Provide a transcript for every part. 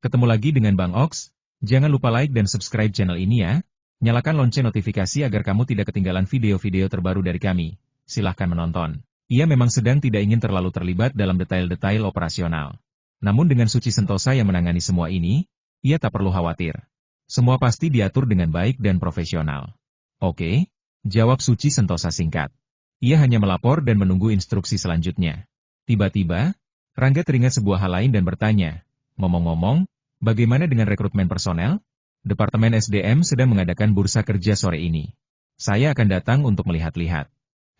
Ketemu lagi dengan Bang Ox. Jangan lupa like dan subscribe channel ini ya. Nyalakan lonceng notifikasi agar kamu tidak ketinggalan video-video terbaru dari kami. Silahkan menonton. Ia memang sedang tidak ingin terlalu terlibat dalam detail-detail operasional. Namun dengan Suci Sentosa yang menangani semua ini, ia tak perlu khawatir. Semua pasti diatur dengan baik dan profesional. Oke, jawab Suci Sentosa singkat. Ia hanya melapor dan menunggu instruksi selanjutnya. Tiba-tiba, Rangga teringat sebuah hal lain dan bertanya, ngomong-ngomong, bagaimana dengan rekrutmen personel? Departemen SDM sedang mengadakan bursa kerja sore ini. Saya akan datang untuk melihat-lihat.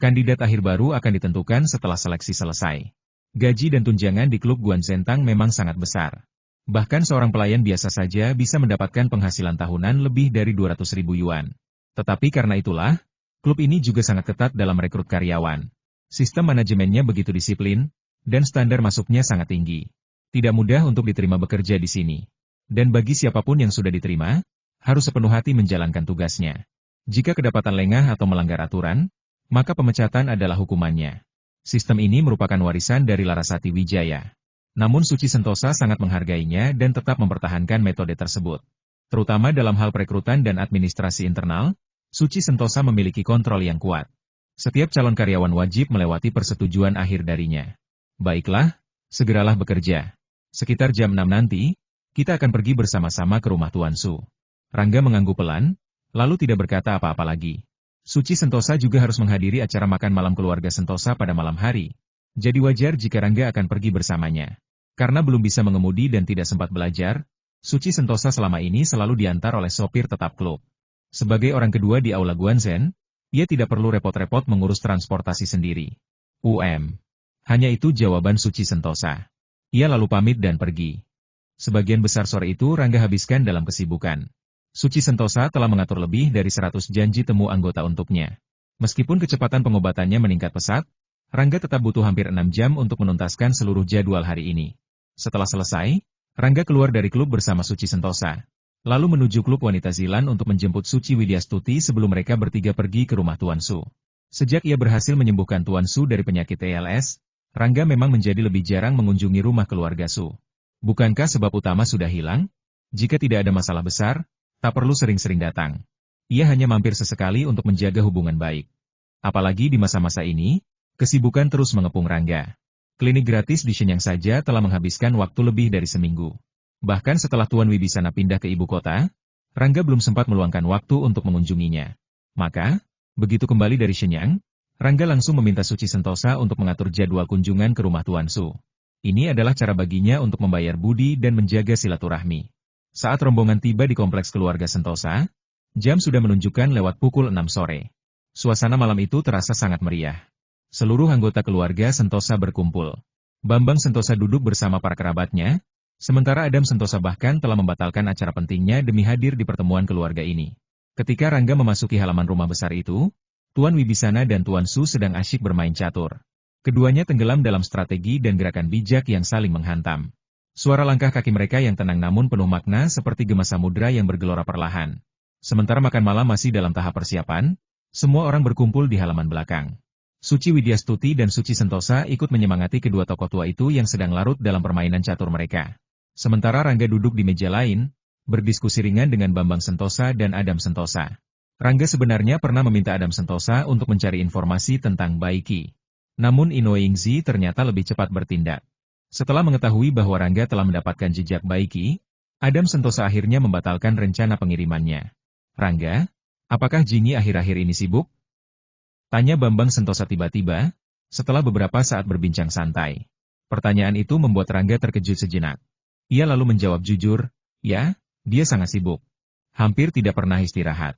Kandidat akhir baru akan ditentukan setelah seleksi selesai. Gaji dan tunjangan di klub Guan Zentang memang sangat besar. Bahkan seorang pelayan biasa saja bisa mendapatkan penghasilan tahunan lebih dari 200.000 yuan. Tetapi karena itulah, klub ini juga sangat ketat dalam rekrut karyawan. Sistem manajemennya begitu disiplin, dan standar masuknya sangat tinggi. Tidak mudah untuk diterima bekerja di sini. Dan bagi siapapun yang sudah diterima, harus sepenuh hati menjalankan tugasnya. Jika kedapatan lengah atau melanggar aturan, maka pemecatan adalah hukumannya. Sistem ini merupakan warisan dari Larasati Wijaya. Namun Suci Sentosa sangat menghargainya dan tetap mempertahankan metode tersebut. Terutama dalam hal perekrutan dan administrasi internal, Suci Sentosa memiliki kontrol yang kuat. Setiap calon karyawan wajib melewati persetujuan akhir darinya. Baiklah, segeralah bekerja. Sekitar jam 6 nanti, kita akan pergi bersama-sama ke rumah Tuan Su. Rangga mengangguk pelan, lalu tidak berkata apa-apa lagi. Suci Sentosa juga harus menghadiri acara makan malam keluarga Sentosa pada malam hari. Jadi wajar jika Rangga akan pergi bersamanya. Karena belum bisa mengemudi dan tidak sempat belajar, Suci Sentosa selama ini selalu diantar oleh sopir tetap klub. Sebagai orang kedua di Aula Guanzen, ia tidak perlu repot-repot mengurus transportasi sendiri. Hanya itu jawaban Suci Sentosa. Ia lalu pamit dan pergi. Sebagian besar sore itu Rangga habiskan dalam kesibukan. Suci Sentosa telah mengatur lebih dari 100 janji temu anggota untuknya. Meskipun kecepatan pengobatannya meningkat pesat, Rangga tetap butuh hampir 6 jam untuk menuntaskan seluruh jadwal hari ini. Setelah selesai, Rangga keluar dari klub bersama Suci Sentosa. Lalu menuju klub wanita Zilan untuk menjemput Suci Widyastuti sebelum mereka bertiga pergi ke rumah Tuan Su. Sejak ia berhasil menyembuhkan Tuan Su dari penyakit ALS, Rangga memang menjadi lebih jarang mengunjungi rumah keluarga Su. Bukankah sebab utama sudah hilang? Jika tidak ada masalah besar, tak perlu sering-sering datang. Ia hanya mampir sesekali untuk menjaga hubungan baik. Apalagi di masa-masa ini, kesibukan terus mengepung Rangga. Klinik gratis di Shenyang saja telah menghabiskan waktu lebih dari seminggu. Bahkan setelah Tuan Wibisana pindah ke ibu kota, Rangga belum sempat meluangkan waktu untuk mengunjunginya. Maka, begitu kembali dari Shenyang, Rangga langsung meminta Suci Sentosa untuk mengatur jadwal kunjungan ke rumah Tuan Su. Ini adalah cara baginya untuk membayar budi dan menjaga silaturahmi. Saat rombongan tiba di kompleks keluarga Sentosa, jam sudah menunjukkan lewat pukul 6 sore. Suasana malam itu terasa sangat meriah. Seluruh anggota keluarga Sentosa berkumpul. Bambang Sentosa duduk bersama para kerabatnya, sementara Adam Sentosa bahkan telah membatalkan acara pentingnya demi hadir di pertemuan keluarga ini. Ketika Rangga memasuki halaman rumah besar itu, Tuan Wibisana dan Tuan Su sedang asyik bermain catur. Keduanya tenggelam dalam strategi dan gerakan bijak yang saling menghantam. Suara langkah kaki mereka yang tenang namun penuh makna seperti gema samudra yang bergelora perlahan. Sementara makan malam masih dalam tahap persiapan, semua orang berkumpul di halaman belakang. Suci Widyastuti dan Suci Sentosa ikut menyemangati kedua tokoh tua itu yang sedang larut dalam permainan catur mereka. Sementara Rangga duduk di meja lain, berdiskusi ringan dengan Bambang Sentosa dan Adam Sentosa. Rangga sebenarnya pernah meminta Adam Sentosa untuk mencari informasi tentang Baiki. Namun Inoue Yingzi ternyata lebih cepat bertindak. Setelah mengetahui bahwa Rangga telah mendapatkan jejak Baiki, Adam Sentosa akhirnya membatalkan rencana pengirimannya. Rangga, apakah Jingi akhir-akhir ini sibuk? Tanya Bambang Sentosa tiba-tiba, setelah beberapa saat berbincang santai. Pertanyaan itu membuat Rangga terkejut sejenak. Ia lalu menjawab jujur, ya, dia sangat sibuk. Hampir tidak pernah istirahat.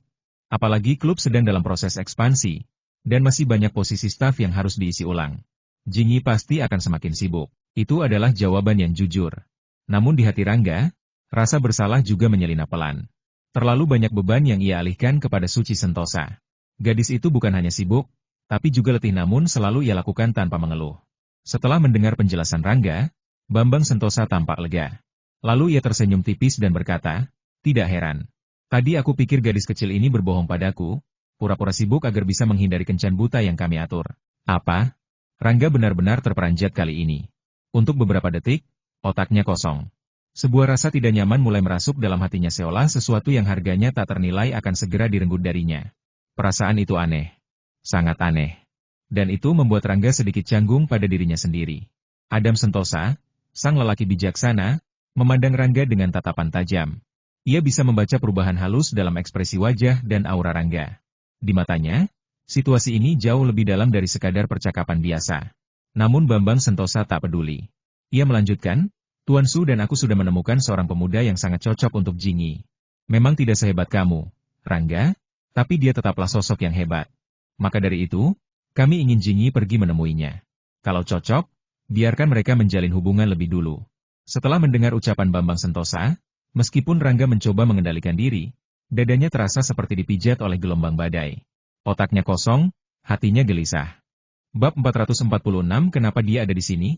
Apalagi klub sedang dalam proses ekspansi, dan masih banyak posisi staf yang harus diisi ulang. Jingi pasti akan semakin sibuk. Itu adalah jawaban yang jujur. Namun di hati Rangga, rasa bersalah juga menyelinap pelan. Terlalu banyak beban yang ia alihkan kepada Suci Sentosa. Gadis itu bukan hanya sibuk, tapi juga letih namun selalu ia lakukan tanpa mengeluh. Setelah mendengar penjelasan Rangga, Bambang Sentosa tampak lega. Lalu ia tersenyum tipis dan berkata, tidak heran. Tadi aku pikir gadis kecil ini berbohong padaku, pura-pura sibuk agar bisa menghindari kencan buta yang kami atur. Apa? Rangga benar-benar terperanjat kali ini. Untuk beberapa detik, otaknya kosong. Sebuah rasa tidak nyaman mulai merasuk dalam hatinya seolah sesuatu yang harganya tak ternilai akan segera direnggut darinya. Perasaan itu aneh. Sangat aneh. Dan itu membuat Rangga sedikit canggung pada dirinya sendiri. Adam Sentosa, sang lelaki bijaksana, memandang Rangga dengan tatapan tajam. Ia bisa membaca perubahan halus dalam ekspresi wajah dan aura Rangga. Di matanya, situasi ini jauh lebih dalam dari sekadar percakapan biasa. Namun Bambang Sentosa tak peduli. Ia melanjutkan, Tuan Su dan aku sudah menemukan seorang pemuda yang sangat cocok untuk Jingyi. Memang tidak sehebat kamu, Rangga, tapi dia tetaplah sosok yang hebat. Maka dari itu, kami ingin Jingyi pergi menemuinya. Kalau cocok, biarkan mereka menjalin hubungan lebih dulu. Setelah mendengar ucapan Bambang Sentosa, meskipun Rangga mencoba mengendalikan diri, dadanya terasa seperti dipijat oleh gelombang badai. Otaknya kosong, hatinya gelisah. Bab 446 Kenapa dia ada di sini?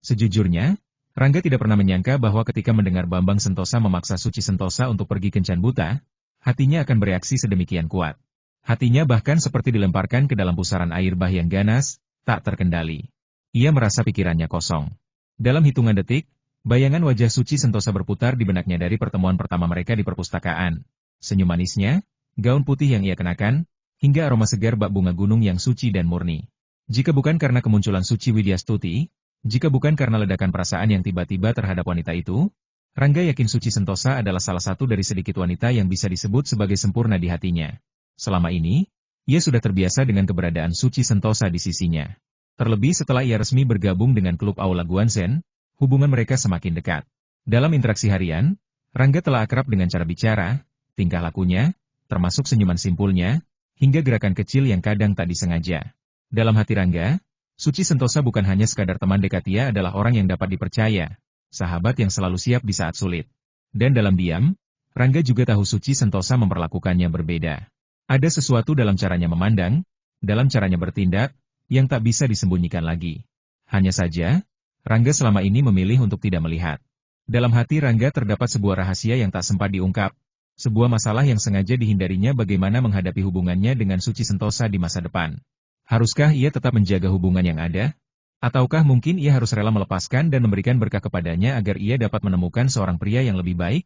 Sejujurnya, Rangga tidak pernah menyangka bahwa ketika mendengar Bambang Sentosa memaksa Suci Sentosa untuk pergi kencan buta, hatinya akan bereaksi sedemikian kuat. Hatinya bahkan seperti dilemparkan ke dalam pusaran air bah yang ganas, tak terkendali. Ia merasa pikirannya kosong. Dalam hitungan detik, bayangan wajah Suci Sentosa berputar di benaknya dari pertemuan pertama mereka di perpustakaan. Senyum manisnya, gaun putih yang ia kenakan, hingga aroma segar bak bunga gunung yang suci dan murni. Jika bukan karena kemunculan Suci Widyastuti, jika bukan karena ledakan perasaan yang tiba-tiba terhadap wanita itu, Rangga yakin Suci Sentosa adalah salah satu dari sedikit wanita yang bisa disebut sebagai sempurna di hatinya. Selama ini, ia sudah terbiasa dengan keberadaan Suci Sentosa di sisinya. Terlebih setelah ia resmi bergabung dengan klub Aula Guanzhen, hubungan mereka semakin dekat. Dalam interaksi harian, Rangga telah akrab dengan cara bicara, tingkah lakunya, termasuk senyuman simpulnya, hingga gerakan kecil yang kadang tak disengaja. Dalam hati Rangga, Suci Sentosa bukan hanya sekadar teman dekat, ia adalah orang yang dapat dipercaya, sahabat yang selalu siap di saat sulit. Dan dalam diam, Rangga juga tahu Suci Sentosa memperlakukannya berbeda. Ada sesuatu dalam caranya memandang, dalam caranya bertindak, yang tak bisa disembunyikan lagi. Hanya saja, Rangga selama ini memilih untuk tidak melihat. Dalam hati Rangga terdapat sebuah rahasia yang tak sempat diungkap, sebuah masalah yang sengaja dihindarinya bagaimana menghadapi hubungannya dengan Suci Sentosa di masa depan. Haruskah ia tetap menjaga hubungan yang ada? Ataukah mungkin ia harus rela melepaskan dan memberikan berkah kepadanya agar ia dapat menemukan seorang pria yang lebih baik?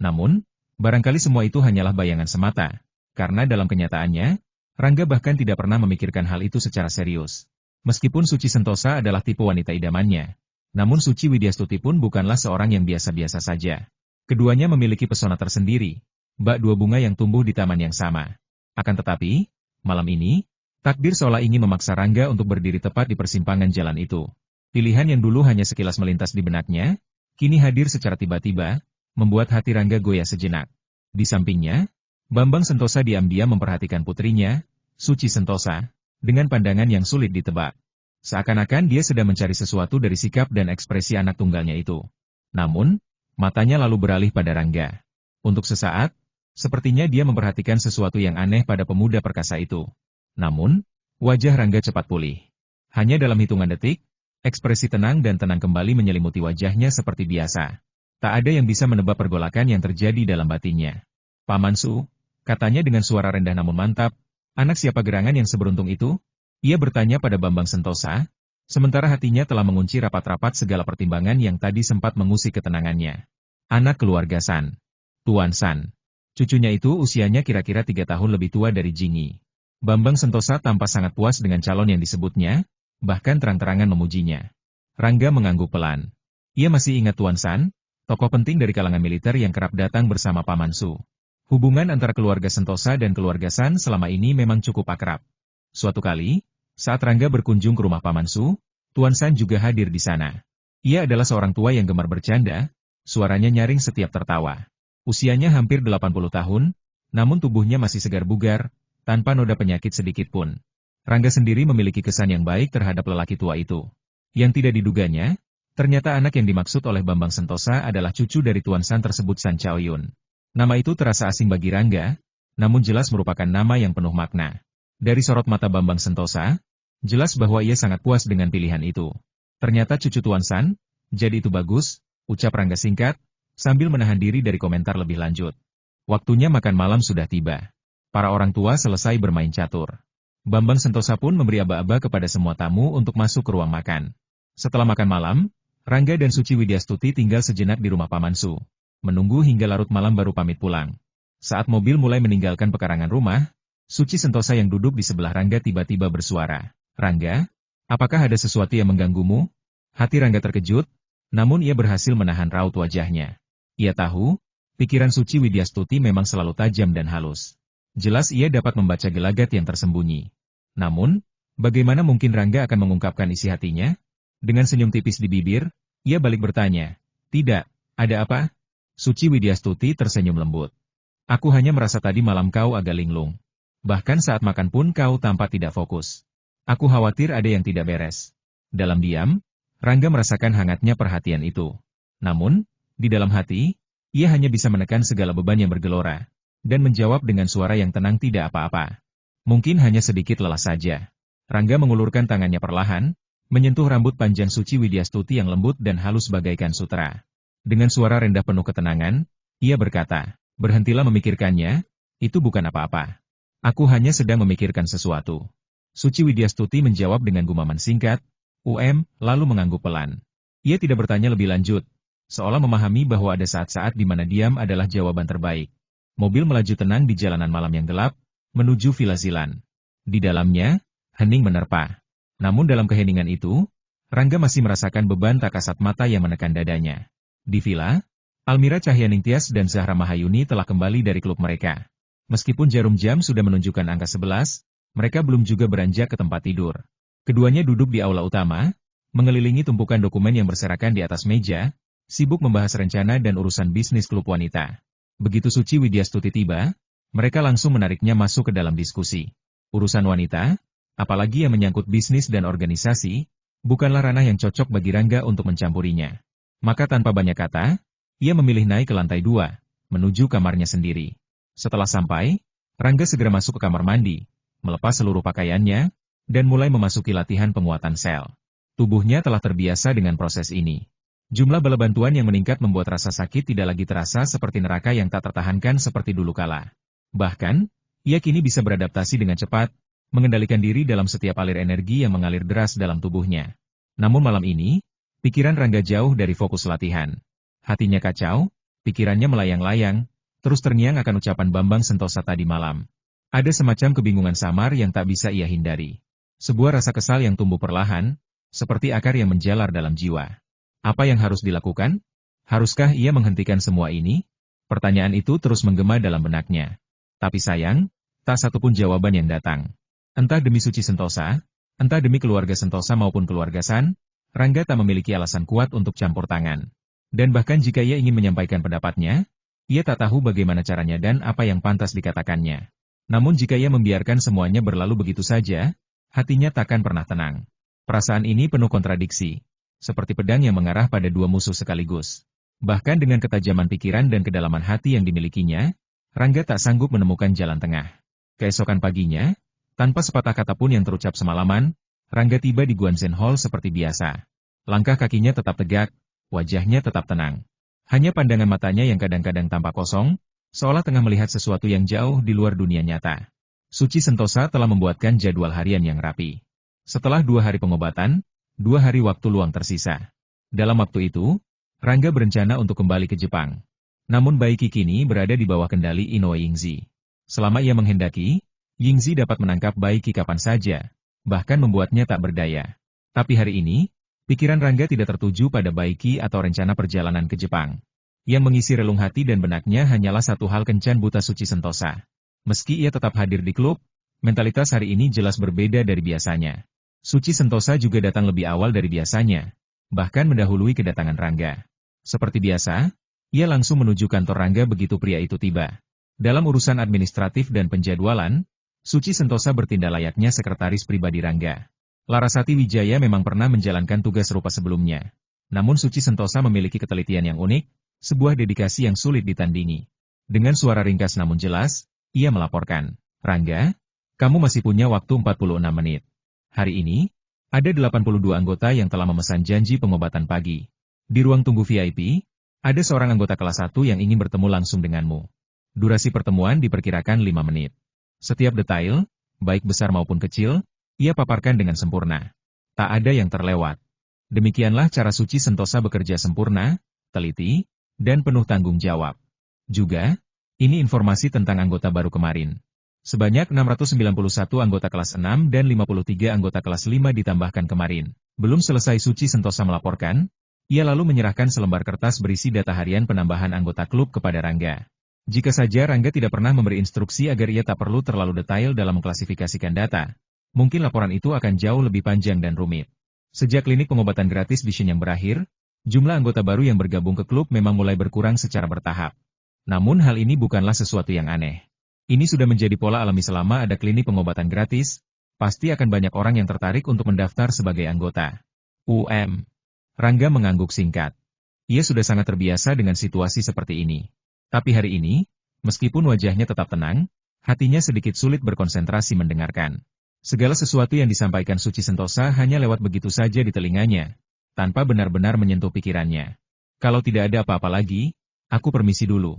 Namun, barangkali semua itu hanyalah bayangan semata. Karena dalam kenyataannya, Rangga bahkan tidak pernah memikirkan hal itu secara serius. Meskipun Suci Sentosa adalah tipe wanita idamannya, namun Suci Widyastuti pun bukanlah seorang yang biasa-biasa saja. Keduanya memiliki pesona tersendiri, bak dua bunga yang tumbuh di taman yang sama. Akan tetapi, malam ini, takdir seolah ingin memaksa Rangga untuk berdiri tepat di persimpangan jalan itu. Pilihan yang dulu hanya sekilas melintas di benaknya, kini hadir secara tiba-tiba, membuat hati Rangga goyah sejenak. Di sampingnya, Bambang Sentosa diam-diam memperhatikan putrinya, Suci Sentosa, dengan pandangan yang sulit ditebak. Seakan-akan dia sedang mencari sesuatu dari sikap dan ekspresi anak tunggalnya itu. Namun, matanya lalu beralih pada Rangga. Untuk sesaat, sepertinya dia memperhatikan sesuatu yang aneh pada pemuda perkasa itu. Namun, wajah Rangga cepat pulih. Hanya dalam hitungan detik, ekspresi tenang dan tenang kembali menyelimuti wajahnya seperti biasa. Tak ada yang bisa menebak pergolakan yang terjadi dalam batinnya. Paman Su, katanya dengan suara rendah namun mantap, anak siapa gerangan yang seberuntung itu? Ia bertanya pada Bambang Sentosa, sementara hatinya telah mengunci rapat-rapat segala pertimbangan yang tadi sempat mengusik ketenangannya. Anak keluarga San. Tuan San. Cucunya itu usianya kira-kira 3 tahun lebih tua dari Jingyi. Bambang Sentosa tampak sangat puas dengan calon yang disebutnya, bahkan terang-terangan memujinya. Rangga mengangguk pelan. Ia masih ingat Tuan San, tokoh penting dari kalangan militer yang kerap datang bersama Paman Su. Hubungan antara keluarga Sentosa dan keluarga San selama ini memang cukup akrab. Suatu kali, saat Rangga berkunjung ke rumah Paman Su, Tuan San juga hadir di sana. Ia adalah seorang tua yang gemar bercanda, suaranya nyaring setiap tertawa. Usianya hampir 80 tahun, namun tubuhnya masih segar bugar, tanpa noda penyakit sedikit pun. Rangga sendiri memiliki kesan yang baik terhadap lelaki tua itu. Yang tidak diduganya, ternyata anak yang dimaksud oleh Bambang Sentosa adalah cucu dari Tuan San tersebut, San Chaoyun. Nama itu terasa asing bagi Rangga, namun jelas merupakan nama yang penuh makna. Dari sorot mata Bambang Sentosa, jelas bahwa ia sangat puas dengan pilihan itu. Ternyata cucu Tuan San, jadi itu bagus, ucap Rangga singkat, sambil menahan diri dari komentar lebih lanjut. Waktunya makan malam sudah tiba. Para orang tua selesai bermain catur. Bambang Sentosa pun memberi aba-aba kepada semua tamu untuk masuk ke ruang makan. Setelah makan malam, Rangga dan Suci Widyastuti tinggal sejenak di rumah Paman Su. Menunggu hingga larut malam baru pamit pulang. Saat mobil mulai meninggalkan pekarangan rumah, Suci Sentosa yang duduk di sebelah Rangga tiba-tiba bersuara. Rangga, apakah ada sesuatu yang mengganggumu? Hati Rangga terkejut, namun ia berhasil menahan raut wajahnya. Ia tahu, pikiran Suci Widyastuti memang selalu tajam dan halus. Jelas ia dapat membaca gelagat yang tersembunyi. Namun, bagaimana mungkin Rangga akan mengungkapkan isi hatinya? Dengan senyum tipis di bibir, ia balik bertanya. Tidak, ada apa? Suci Widyastuti tersenyum lembut. Aku hanya merasa tadi malam kau agak linglung. Bahkan saat makan pun kau tampak tidak fokus. Aku khawatir ada yang tidak beres. Dalam diam, Rangga merasakan hangatnya perhatian itu. Namun, di dalam hati, ia hanya bisa menekan segala beban yang bergelora, dan menjawab dengan suara yang tenang tidak apa-apa. Mungkin hanya sedikit lelah saja. Rangga mengulurkan tangannya perlahan, menyentuh rambut panjang Suci Widyastuti yang lembut dan halus bagaikan sutra. Dengan suara rendah penuh ketenangan, ia berkata, berhentilah memikirkannya, itu bukan apa-apa. Aku hanya sedang memikirkan sesuatu. Suci Widyastuti menjawab dengan gumaman singkat, lalu mengangguk pelan. Ia tidak bertanya lebih lanjut, seolah memahami bahwa ada saat-saat di mana diam adalah jawaban terbaik. Mobil melaju tenang di jalanan malam yang gelap, menuju Villa Zilan. Di dalamnya, hening menerpa. Namun dalam keheningan itu, Rangga masih merasakan beban tak kasat mata yang menekan dadanya. Di villa, Almira Cahyaningtyas dan Zahra Mahayuni telah kembali dari klub mereka. Meskipun jarum jam sudah menunjukkan angka 11, mereka belum juga beranjak ke tempat tidur. Keduanya duduk di aula utama, mengelilingi tumpukan dokumen yang berserakan di atas meja, sibuk membahas rencana dan urusan bisnis klub wanita. Begitu Suci Widyastuti tiba, mereka langsung menariknya masuk ke dalam diskusi. Urusan wanita, apalagi yang menyangkut bisnis dan organisasi, bukanlah ranah yang cocok bagi Rangga untuk mencampurinya. Maka tanpa banyak kata, ia memilih naik ke lantai 2, menuju kamarnya sendiri. Setelah sampai, Rangga segera masuk ke kamar mandi, melepas seluruh pakaiannya, dan mulai memasuki latihan penguatan sel. Tubuhnya telah terbiasa dengan proses ini. Jumlah bala bantuan yang meningkat membuat rasa sakit tidak lagi terasa seperti neraka yang tak tertahankan seperti dulu kala. Bahkan, ia kini bisa beradaptasi dengan cepat, mengendalikan diri dalam setiap alir energi yang mengalir deras dalam tubuhnya. Namun malam ini, pikiran Rangga jauh dari fokus latihan. Hatinya kacau, pikirannya melayang-layang, terus terngiang akan ucapan Bambang Sentosa tadi malam. Ada semacam kebingungan samar yang tak bisa ia hindari. Sebuah rasa kesal yang tumbuh perlahan, seperti akar yang menjalar dalam jiwa. Apa yang harus dilakukan? Haruskah ia menghentikan semua ini? Pertanyaan itu terus menggema dalam benaknya. Tapi sayang, tak satupun jawaban yang datang. Entah demi Suci Sentosa, entah demi keluarga Sentosa maupun keluarga San, Rangga tak memiliki alasan kuat untuk campur tangan. Dan bahkan jika ia ingin menyampaikan pendapatnya, ia tak tahu bagaimana caranya dan apa yang pantas dikatakannya. Namun jika ia membiarkan semuanya berlalu begitu saja, hatinya takkan pernah tenang. Perasaan ini penuh kontradiksi, seperti pedang yang mengarah pada dua musuh sekaligus. Bahkan dengan ketajaman pikiran dan kedalaman hati yang dimilikinya, Rangga tak sanggup menemukan jalan tengah. Keesokan paginya, tanpa sepatah kata pun yang terucap semalaman, Rangga tiba di Guanzen Hall seperti biasa. Langkah kakinya tetap tegak, wajahnya tetap tenang. Hanya pandangan matanya yang kadang-kadang tampak kosong, seolah tengah melihat sesuatu yang jauh di luar dunia nyata. Suci Sentosa telah membuatkan jadwal harian yang rapi. Setelah 2 hari pengobatan, 2 hari waktu luang tersisa. Dalam waktu itu, Rangga berencana untuk kembali ke Jepang. Namun Baiki kini berada di bawah kendali Inoue Yingzi. Selama ia menghendaki, Yingzi dapat menangkap Baiki kapan saja, bahkan membuatnya tak berdaya. Tapi hari ini, pikiran Rangga tidak tertuju pada Baiki atau rencana perjalanan ke Jepang. Yang mengisi relung hati dan benaknya hanyalah satu hal kencan buta Suci Sentosa. Meski ia tetap hadir di klub, mentalitas hari ini jelas berbeda dari biasanya. Suci Sentosa juga datang lebih awal dari biasanya, bahkan mendahului kedatangan Rangga. Seperti biasa, ia langsung menuju kantor Rangga begitu pria itu tiba. Dalam urusan administratif dan penjadwalan, Suci Sentosa bertindak layaknya sekretaris pribadi Rangga. Larasati Wijaya memang pernah menjalankan tugas serupa sebelumnya. Namun Suci Sentosa memiliki ketelitian yang unik, sebuah dedikasi yang sulit ditandingi. Dengan suara ringkas namun jelas, ia melaporkan, Rangga, kamu masih punya waktu 46 menit. Hari ini, ada 82 anggota yang telah memesan janji pengobatan pagi. Di ruang tunggu VIP, ada seorang anggota kelas 1 yang ingin bertemu langsung denganmu. Durasi pertemuan diperkirakan 5 menit. Setiap detail, baik besar maupun kecil, ia paparkan dengan sempurna. Tak ada yang terlewat. Demikianlah cara Suci Sentosa bekerja sempurna, teliti, dan penuh tanggung jawab. Juga, ini informasi tentang anggota baru kemarin. Sebanyak 691 anggota kelas 6 dan 53 anggota kelas 5 ditambahkan kemarin. Belum selesai Suci Sentosa melaporkan, ia lalu menyerahkan selembar kertas berisi data harian penambahan anggota klub kepada Rangga. Jika saja Rangga tidak pernah memberi instruksi agar ia tak perlu terlalu detail dalam mengklasifikasikan data, mungkin laporan itu akan jauh lebih panjang dan rumit. Sejak klinik pengobatan gratis Vision yang berakhir, jumlah anggota baru yang bergabung ke klub memang mulai berkurang secara bertahap. Namun hal ini bukanlah sesuatu yang aneh. Ini sudah menjadi pola alami selama ada klinik pengobatan gratis, pasti akan banyak orang yang tertarik untuk mendaftar sebagai anggota. Rangga mengangguk singkat. Ia sudah sangat terbiasa dengan situasi seperti ini. Tapi hari ini, meskipun wajahnya tetap tenang, hatinya sedikit sulit berkonsentrasi mendengarkan. Segala sesuatu yang disampaikan Suci Sentosa hanya lewat begitu saja di telinganya, tanpa benar-benar menyentuh pikirannya. Kalau tidak ada apa-apa lagi, aku permisi dulu.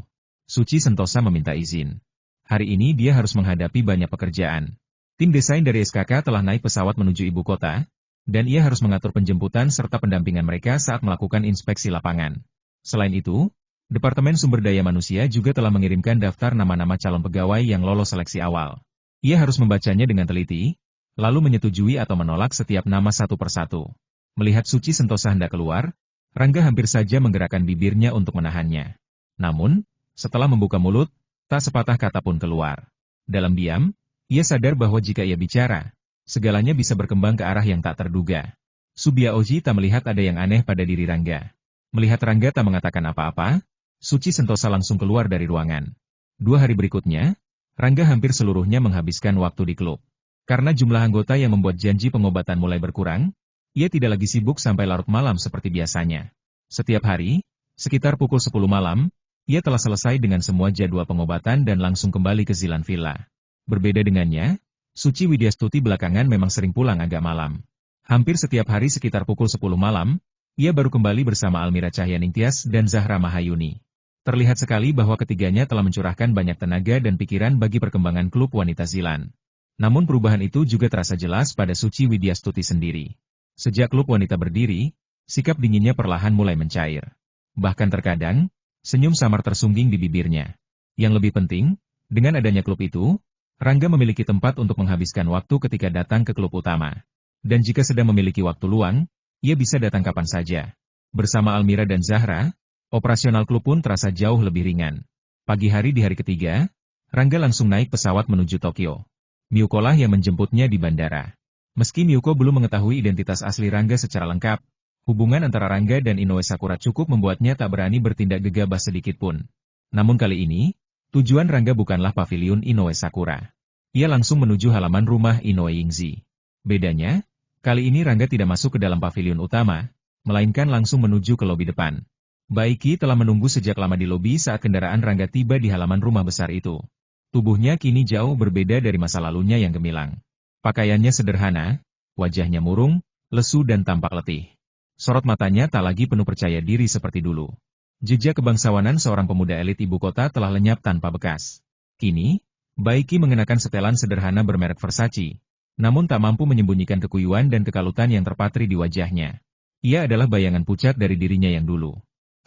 Suci Sentosa meminta izin. Hari ini dia harus menghadapi banyak pekerjaan. Tim desain dari SKK telah naik pesawat menuju ibu kota, dan ia harus mengatur penjemputan serta pendampingan mereka saat melakukan inspeksi lapangan. Selain itu, Departemen Sumber Daya Manusia juga telah mengirimkan daftar nama-nama calon pegawai yang lolos seleksi awal. Ia harus membacanya dengan teliti, lalu menyetujui atau menolak setiap nama satu persatu. Melihat Suci Sentosa hendak keluar, Rangga hampir saja menggerakkan bibirnya untuk menahannya. Namun, setelah membuka mulut, tak sepatah kata pun keluar. Dalam diam, ia sadar bahwa jika ia bicara, segalanya bisa berkembang ke arah yang tak terduga. Subyaoji tak melihat ada yang aneh pada diri Rangga. Melihat Rangga tak mengatakan apa-apa, Suci Sentosa langsung keluar dari ruangan. 2 hari berikutnya, Rangga hampir seluruhnya menghabiskan waktu di klub. Karena jumlah anggota yang membuat janji pengobatan mulai berkurang, ia tidak lagi sibuk sampai larut malam seperti biasanya. Setiap hari, sekitar pukul 10 malam, ia telah selesai dengan semua jadwal pengobatan dan langsung kembali ke Zilan Villa. Berbeda dengannya, Suci Widyastuti belakangan memang sering pulang agak malam. Hampir setiap hari sekitar pukul 10 malam, ia baru kembali bersama Almira Cahyaningtyas dan Zahra Mahayuni. Terlihat sekali bahwa ketiganya telah mencurahkan banyak tenaga dan pikiran bagi perkembangan klub wanita Zilan. Namun perubahan itu juga terasa jelas pada Suci Widyastuti sendiri. Sejak klub wanita berdiri, sikap dinginnya perlahan mulai mencair. Bahkan terkadang, senyum samar tersungging di bibirnya. Yang lebih penting, dengan adanya klub itu, Rangga memiliki tempat untuk menghabiskan waktu ketika datang ke klub utama. Dan jika sedang memiliki waktu luang, ia bisa datang kapan saja. Bersama Almira dan Zahra, operasional klub pun terasa jauh lebih ringan. Pagi hari di hari ketiga, Rangga langsung naik pesawat menuju Tokyo. Miyuko lah yang menjemputnya di bandara. Meski Miyuko belum mengetahui identitas asli Rangga secara lengkap, hubungan antara Rangga dan Inoue Sakura cukup membuatnya tak berani bertindak gegabah sedikit pun. Namun kali ini, tujuan Rangga bukanlah paviliun Inoue Sakura. Ia langsung menuju halaman rumah Inoue Yingzi. Bedanya, kali ini Rangga tidak masuk ke dalam paviliun utama, melainkan langsung menuju ke lobi depan. Baiki telah menunggu sejak lama di lobi saat kendaraan Rangga tiba di halaman rumah besar itu. Tubuhnya kini jauh berbeda dari masa lalunya yang gemilang. Pakaiannya sederhana, wajahnya murung, lesu dan tampak letih. Sorot matanya tak lagi penuh percaya diri seperti dulu. Jejak kebangsawanan seorang pemuda elit ibu kota telah lenyap tanpa bekas. Kini, Baiki mengenakan setelan sederhana bermerek Versace, namun tak mampu menyembunyikan kekuyuan dan kekalutan yang terpatri di wajahnya. Ia adalah bayangan pucat dari dirinya yang dulu.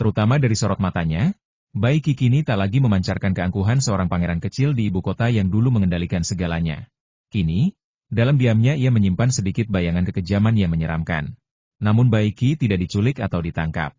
Terutama dari sorot matanya, Baiki kini tak lagi memancarkan keangkuhan seorang pangeran kecil di ibu kota yang dulu mengendalikan segalanya. Kini, dalam diamnya ia menyimpan sedikit bayangan kekejaman yang menyeramkan. Namun Baiki tidak diculik atau ditangkap.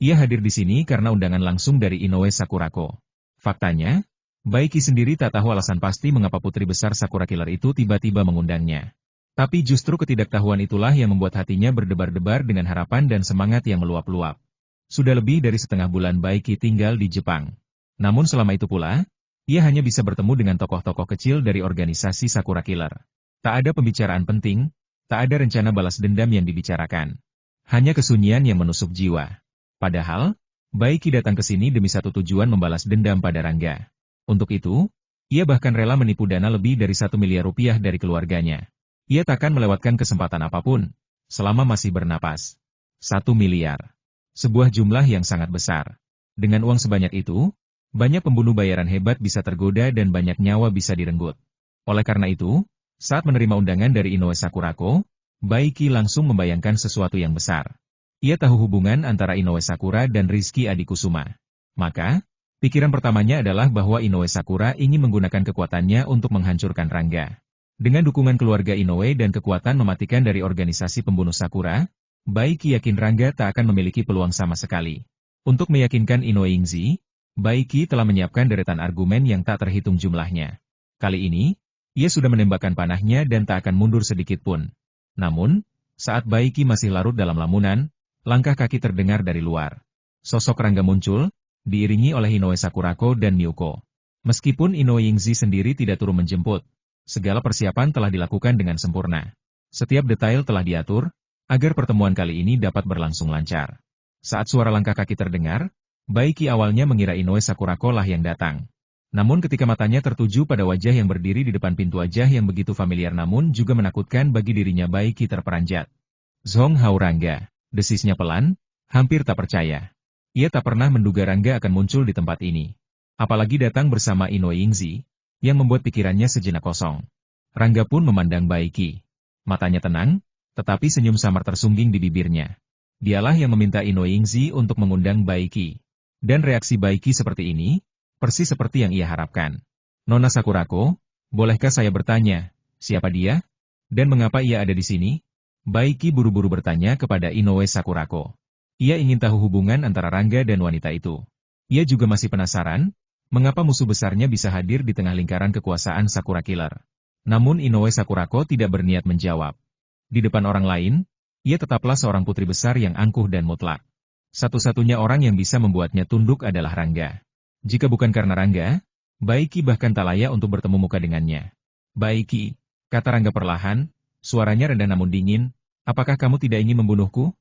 Ia hadir di sini karena undangan langsung dari Inoue Sakurako. Faktanya, Baiki sendiri tak tahu alasan pasti mengapa putri besar Sakura Killer itu tiba-tiba mengundangnya. Tapi justru ketidaktahuan itulah yang membuat hatinya berdebar-debar dengan harapan dan semangat yang meluap-luap. Sudah lebih dari setengah bulan Baiki tinggal di Jepang. Namun selama itu pula, ia hanya bisa bertemu dengan tokoh-tokoh kecil dari organisasi Sakura Killer. Tak ada pembicaraan penting, tak ada rencana balas dendam yang dibicarakan. Hanya kesunyian yang menusuk jiwa. Padahal, Baiki datang ke sini demi satu tujuan membalas dendam pada Rangga. Untuk itu, ia bahkan rela menipu dana lebih dari 1 miliar rupiah dari keluarganya. Ia takkan melewatkan kesempatan apapun, selama masih bernapas. 1 miliar. Sebuah jumlah yang sangat besar. Dengan uang sebanyak itu, banyak pembunuh bayaran hebat bisa tergoda dan banyak nyawa bisa direnggut. Oleh karena itu, saat menerima undangan dari Inoue Sakurako, Baiki langsung membayangkan sesuatu yang besar. Ia tahu hubungan antara Inoue Sakura dan Rizky Adikusuma. Maka, pikiran pertamanya adalah bahwa Inoue Sakura ingin menggunakan kekuatannya untuk menghancurkan Rangga. Dengan dukungan keluarga Inoue dan kekuatan mematikan dari organisasi pembunuh Sakura, Baiki yakin Rangga tak akan memiliki peluang sama sekali. Untuk meyakinkan Inoue Ingzi, Baiki telah menyiapkan deretan argumen yang tak terhitung jumlahnya. Kali ini, ia sudah menembakkan panahnya dan tak akan mundur sedikit pun. Namun, saat Baiki masih larut dalam lamunan, langkah kaki terdengar dari luar. Sosok Rangga muncul, diiringi oleh Inoue Sakurako dan Miyuko. Meskipun Inoue Ingzi sendiri tidak turun menjemput, segala persiapan telah dilakukan dengan sempurna. Setiap detail telah diatur, agar pertemuan kali ini dapat berlangsung lancar. Saat suara langkah kaki terdengar, Baiki awalnya mengira Inoue Sakurako lah yang datang. Namun ketika matanya tertuju pada wajah yang berdiri di depan pintu wajah yang begitu familiar namun juga menakutkan bagi dirinya, Baiki terperanjat. Zhong Hao Rangga, desisnya pelan, hampir tak percaya. Ia tak pernah menduga Rangga akan muncul di tempat ini. Apalagi datang bersama Inoue Ingzi, yang membuat pikirannya sejenak kosong. Rangga pun memandang Baiki. Matanya tenang, tetapi senyum samar tersungging di bibirnya. Dialah yang meminta Inoue Ingzi untuk mengundang Baiki. Dan reaksi Baiki seperti ini, persis seperti yang ia harapkan. Nona Sakurako, bolehkah saya bertanya, siapa dia? Dan mengapa ia ada di sini? Baiki buru-buru bertanya kepada Inoue Sakurako. Ia ingin tahu hubungan antara Rangga dan wanita itu. Ia juga masih penasaran, mengapa musuh besarnya bisa hadir di tengah lingkaran kekuasaan Sakura Killer. Namun Inoue Sakurako tidak berniat menjawab. Di depan orang lain, ia tetaplah seorang putri besar yang angkuh dan mutlak. Satu-satunya orang yang bisa membuatnya tunduk adalah Rangga. Jika bukan karena Rangga, Baiki bahkan tak layak untuk bertemu muka dengannya. Baiki, kata Rangga perlahan, suaranya rendah namun dingin, apakah kamu tidak ingin membunuhku?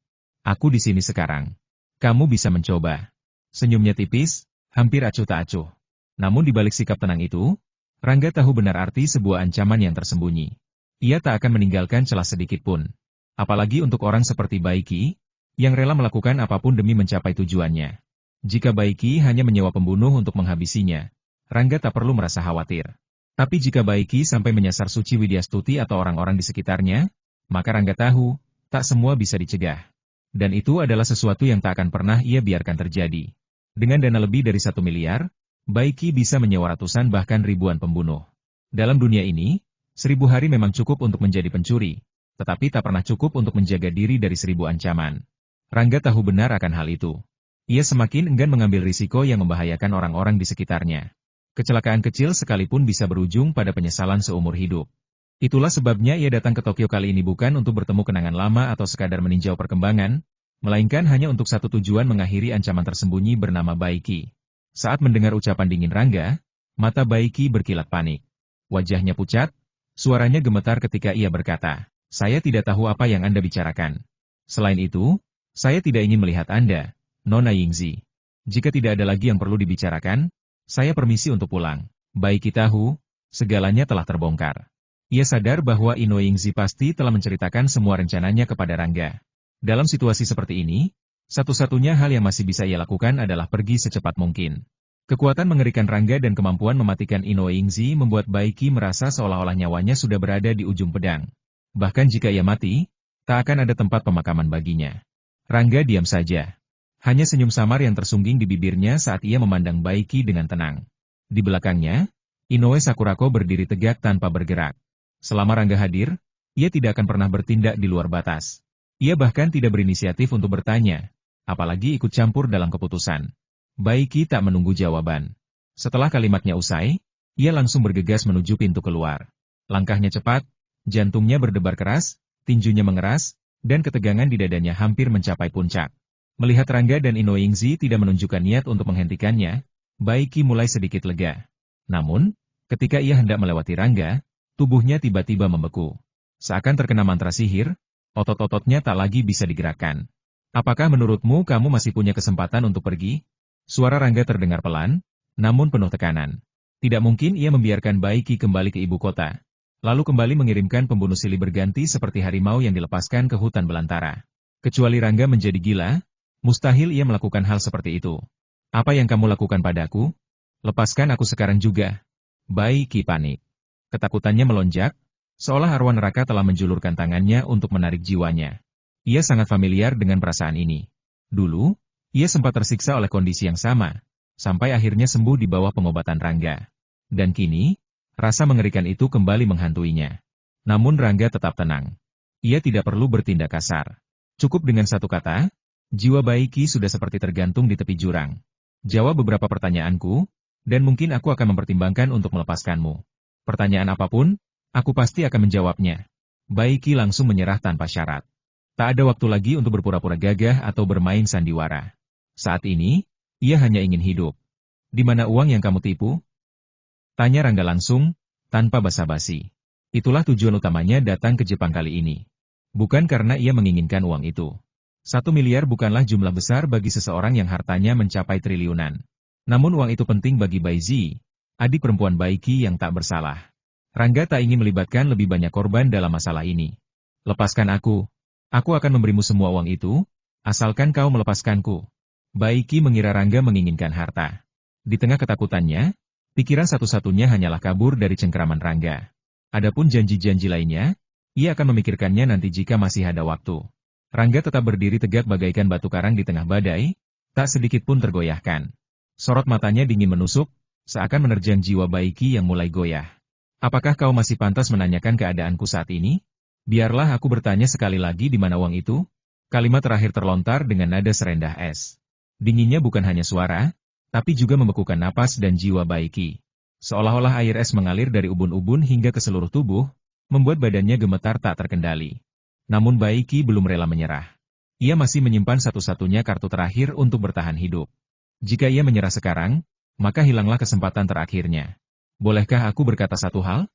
Aku di sini sekarang. Kamu bisa mencoba. Senyumnya tipis, hampir acuh tak acuh. Namun di balik sikap tenang itu, Rangga tahu benar arti sebuah ancaman yang tersembunyi. Ia tak akan meninggalkan celah sedikit pun. Apalagi untuk orang seperti Baiki, yang rela melakukan apapun demi mencapai tujuannya. Jika Baiki hanya menyewa pembunuh untuk menghabisinya, Rangga tak perlu merasa khawatir. Tapi jika Baiki sampai menyasar Suci Widyastuti atau orang-orang di sekitarnya, maka Rangga tahu, tak semua bisa dicegah. Dan itu adalah sesuatu yang tak akan pernah ia biarkan terjadi. Dengan dana lebih dari 1 miliar, Baiki bisa menyewa ratusan bahkan ribuan pembunuh. Dalam dunia ini, 1000 hari memang cukup untuk menjadi pencuri, tetapi tak pernah cukup untuk menjaga diri dari 1000 ancaman. Rangga tahu benar akan hal itu. Ia semakin enggan mengambil risiko yang membahayakan orang-orang di sekitarnya. Kecelakaan kecil sekalipun bisa berujung pada penyesalan seumur hidup. Itulah sebabnya ia datang ke Tokyo kali ini bukan untuk bertemu kenangan lama atau sekadar meninjau perkembangan, melainkan hanya untuk satu tujuan, mengakhiri ancaman tersembunyi bernama Baiki. Saat mendengar ucapan dingin Rangga, mata Baiki berkilat panik. Wajahnya pucat, suaranya gemetar ketika ia berkata, saya tidak tahu apa yang Anda bicarakan. Selain itu, saya tidak ingin melihat Anda, Nona Yingzi. Jika tidak ada lagi yang perlu dibicarakan, saya permisi untuk pulang. Baiki tahu, segalanya telah terbongkar. Ia sadar bahwa Inoue Yingzi pasti telah menceritakan semua rencananya kepada Rangga. Dalam situasi seperti ini, satu-satunya hal yang masih bisa ia lakukan adalah pergi secepat mungkin. Kekuatan mengerikan Rangga dan kemampuan mematikan Inoue Yingzi membuat Baiki merasa seolah-olah nyawanya sudah berada di ujung pedang. Bahkan jika ia mati, tak akan ada tempat pemakaman baginya. Rangga diam saja. Hanya senyum samar yang tersungging di bibirnya saat ia memandang Baiki dengan tenang. Di belakangnya, Inoue Sakurako berdiri tegak tanpa bergerak. Selama Rangga hadir, ia tidak akan pernah bertindak di luar batas. Ia bahkan tidak berinisiatif untuk bertanya, apalagi ikut campur dalam keputusan. Baiki tak menunggu jawaban. Setelah kalimatnya usai, ia langsung bergegas menuju pintu keluar. Langkahnya cepat, jantungnya berdebar keras, tinjunya mengeras, dan ketegangan di dadanya hampir mencapai puncak. Melihat Rangga dan Inoue Yingzi tidak menunjukkan niat untuk menghentikannya, Baiki mulai sedikit lega. Namun, ketika ia hendak melewati Rangga, tubuhnya tiba-tiba membeku. Seakan terkena mantra sihir, otot-ototnya tak lagi bisa digerakkan. Apakah menurutmu kamu masih punya kesempatan untuk pergi? Suara Rangga terdengar pelan, namun penuh tekanan. Tidak mungkin ia membiarkan Baiki kembali ke ibu kota, lalu kembali mengirimkan pembunuh silih berganti seperti harimau yang dilepaskan ke hutan belantara. Kecuali Rangga menjadi gila, mustahil ia melakukan hal seperti itu. Apa yang kamu lakukan padaku? Lepaskan aku sekarang juga. Baiki panik. Ketakutannya melonjak, seolah arwah neraka telah menjulurkan tangannya untuk menarik jiwanya. Ia sangat familiar dengan perasaan ini. Dulu, ia sempat tersiksa oleh kondisi yang sama, sampai akhirnya sembuh di bawah pengobatan Rangga. Dan kini, rasa mengerikan itu kembali menghantuinya. Namun Rangga tetap tenang. Ia tidak perlu bertindak kasar. Cukup dengan satu kata, jiwa bayi Ki sudah seperti tergantung di tepi jurang. Jawab beberapa pertanyaanku, dan mungkin aku akan mempertimbangkan untuk melepaskanmu. Pertanyaan apapun, aku pasti akan menjawabnya. Bayi Ki langsung menyerah tanpa syarat. Tak ada waktu lagi untuk berpura-pura gagah atau bermain sandiwara. Saat ini, ia hanya ingin hidup. Di mana uang yang kamu tipu? Tanya Rangga langsung, tanpa basa-basi. Itulah tujuan utamanya datang ke Jepang kali ini. Bukan karena ia menginginkan uang itu. 1 miliar bukanlah jumlah besar bagi seseorang yang hartanya mencapai triliunan. Namun uang itu penting bagi Baizi, adik perempuan Baiki yang tak bersalah. Rangga tak ingin melibatkan lebih banyak korban dalam masalah ini. Lepaskan aku. Aku akan memberimu semua uang itu, asalkan kau melepaskanku. Baiki mengira Rangga menginginkan harta. Di tengah ketakutannya, pikiran satu-satunya hanyalah kabur dari cengkeraman Rangga. Adapun janji-janji lainnya, ia akan memikirkannya nanti jika masih ada waktu. Rangga tetap berdiri tegak bagaikan batu karang di tengah badai, tak sedikit pun tergoyahkan. Sorot matanya dingin menusuk, seakan menerjang jiwa Baiki yang mulai goyah. Apakah kau masih pantas menanyakan keadaanku saat ini? Biarlah aku bertanya sekali lagi di mana uang itu? Kalimat terakhir terlontar dengan nada serendah es. Dinginnya bukan hanya suara, tapi juga membekukan napas dan jiwa Baiki. Seolah-olah air es mengalir dari ubun-ubun hingga ke seluruh tubuh, membuat badannya gemetar tak terkendali. Namun Baiki belum rela menyerah. Ia masih menyimpan satu-satunya kartu terakhir untuk bertahan hidup. Jika ia menyerah sekarang, maka hilanglah kesempatan terakhirnya. Bolehkah aku berkata satu hal?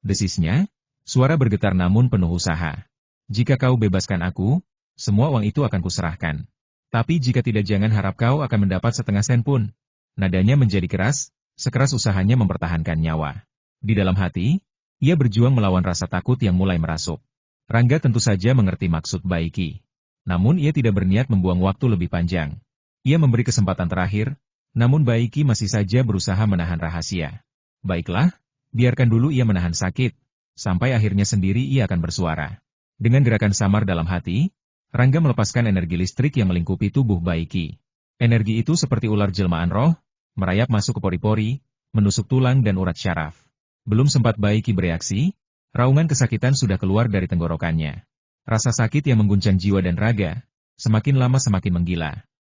Desisnya, suara bergetar namun penuh usaha. Jika kau bebaskan aku, semua uang itu akan kuserahkan. Tapi jika tidak jangan harap kau akan mendapat setengah sen pun. Nadanya menjadi keras, sekeras usahanya mempertahankan nyawa. Di dalam hati, ia berjuang melawan rasa takut yang mulai merasuk. Rangga tentu saja mengerti maksud Baiki. Namun ia tidak berniat membuang waktu lebih panjang. Ia memberi kesempatan terakhir, namun Baiki masih saja berusaha menahan rahasia. Baiklah, biarkan dulu ia menahan sakit, sampai akhirnya sendiri ia akan bersuara. Dengan gerakan samar dalam hati, Rangga melepaskan energi listrik yang melingkupi tubuh Baiki. Energi itu seperti ular jelmaan roh, merayap masuk ke pori-pori, menusuk tulang dan urat syaraf. Belum sempat Baiki bereaksi, raungan kesakitan sudah keluar dari tenggorokannya. Rasa sakit yang mengguncang jiwa dan raga, semakin lama semakin menggila.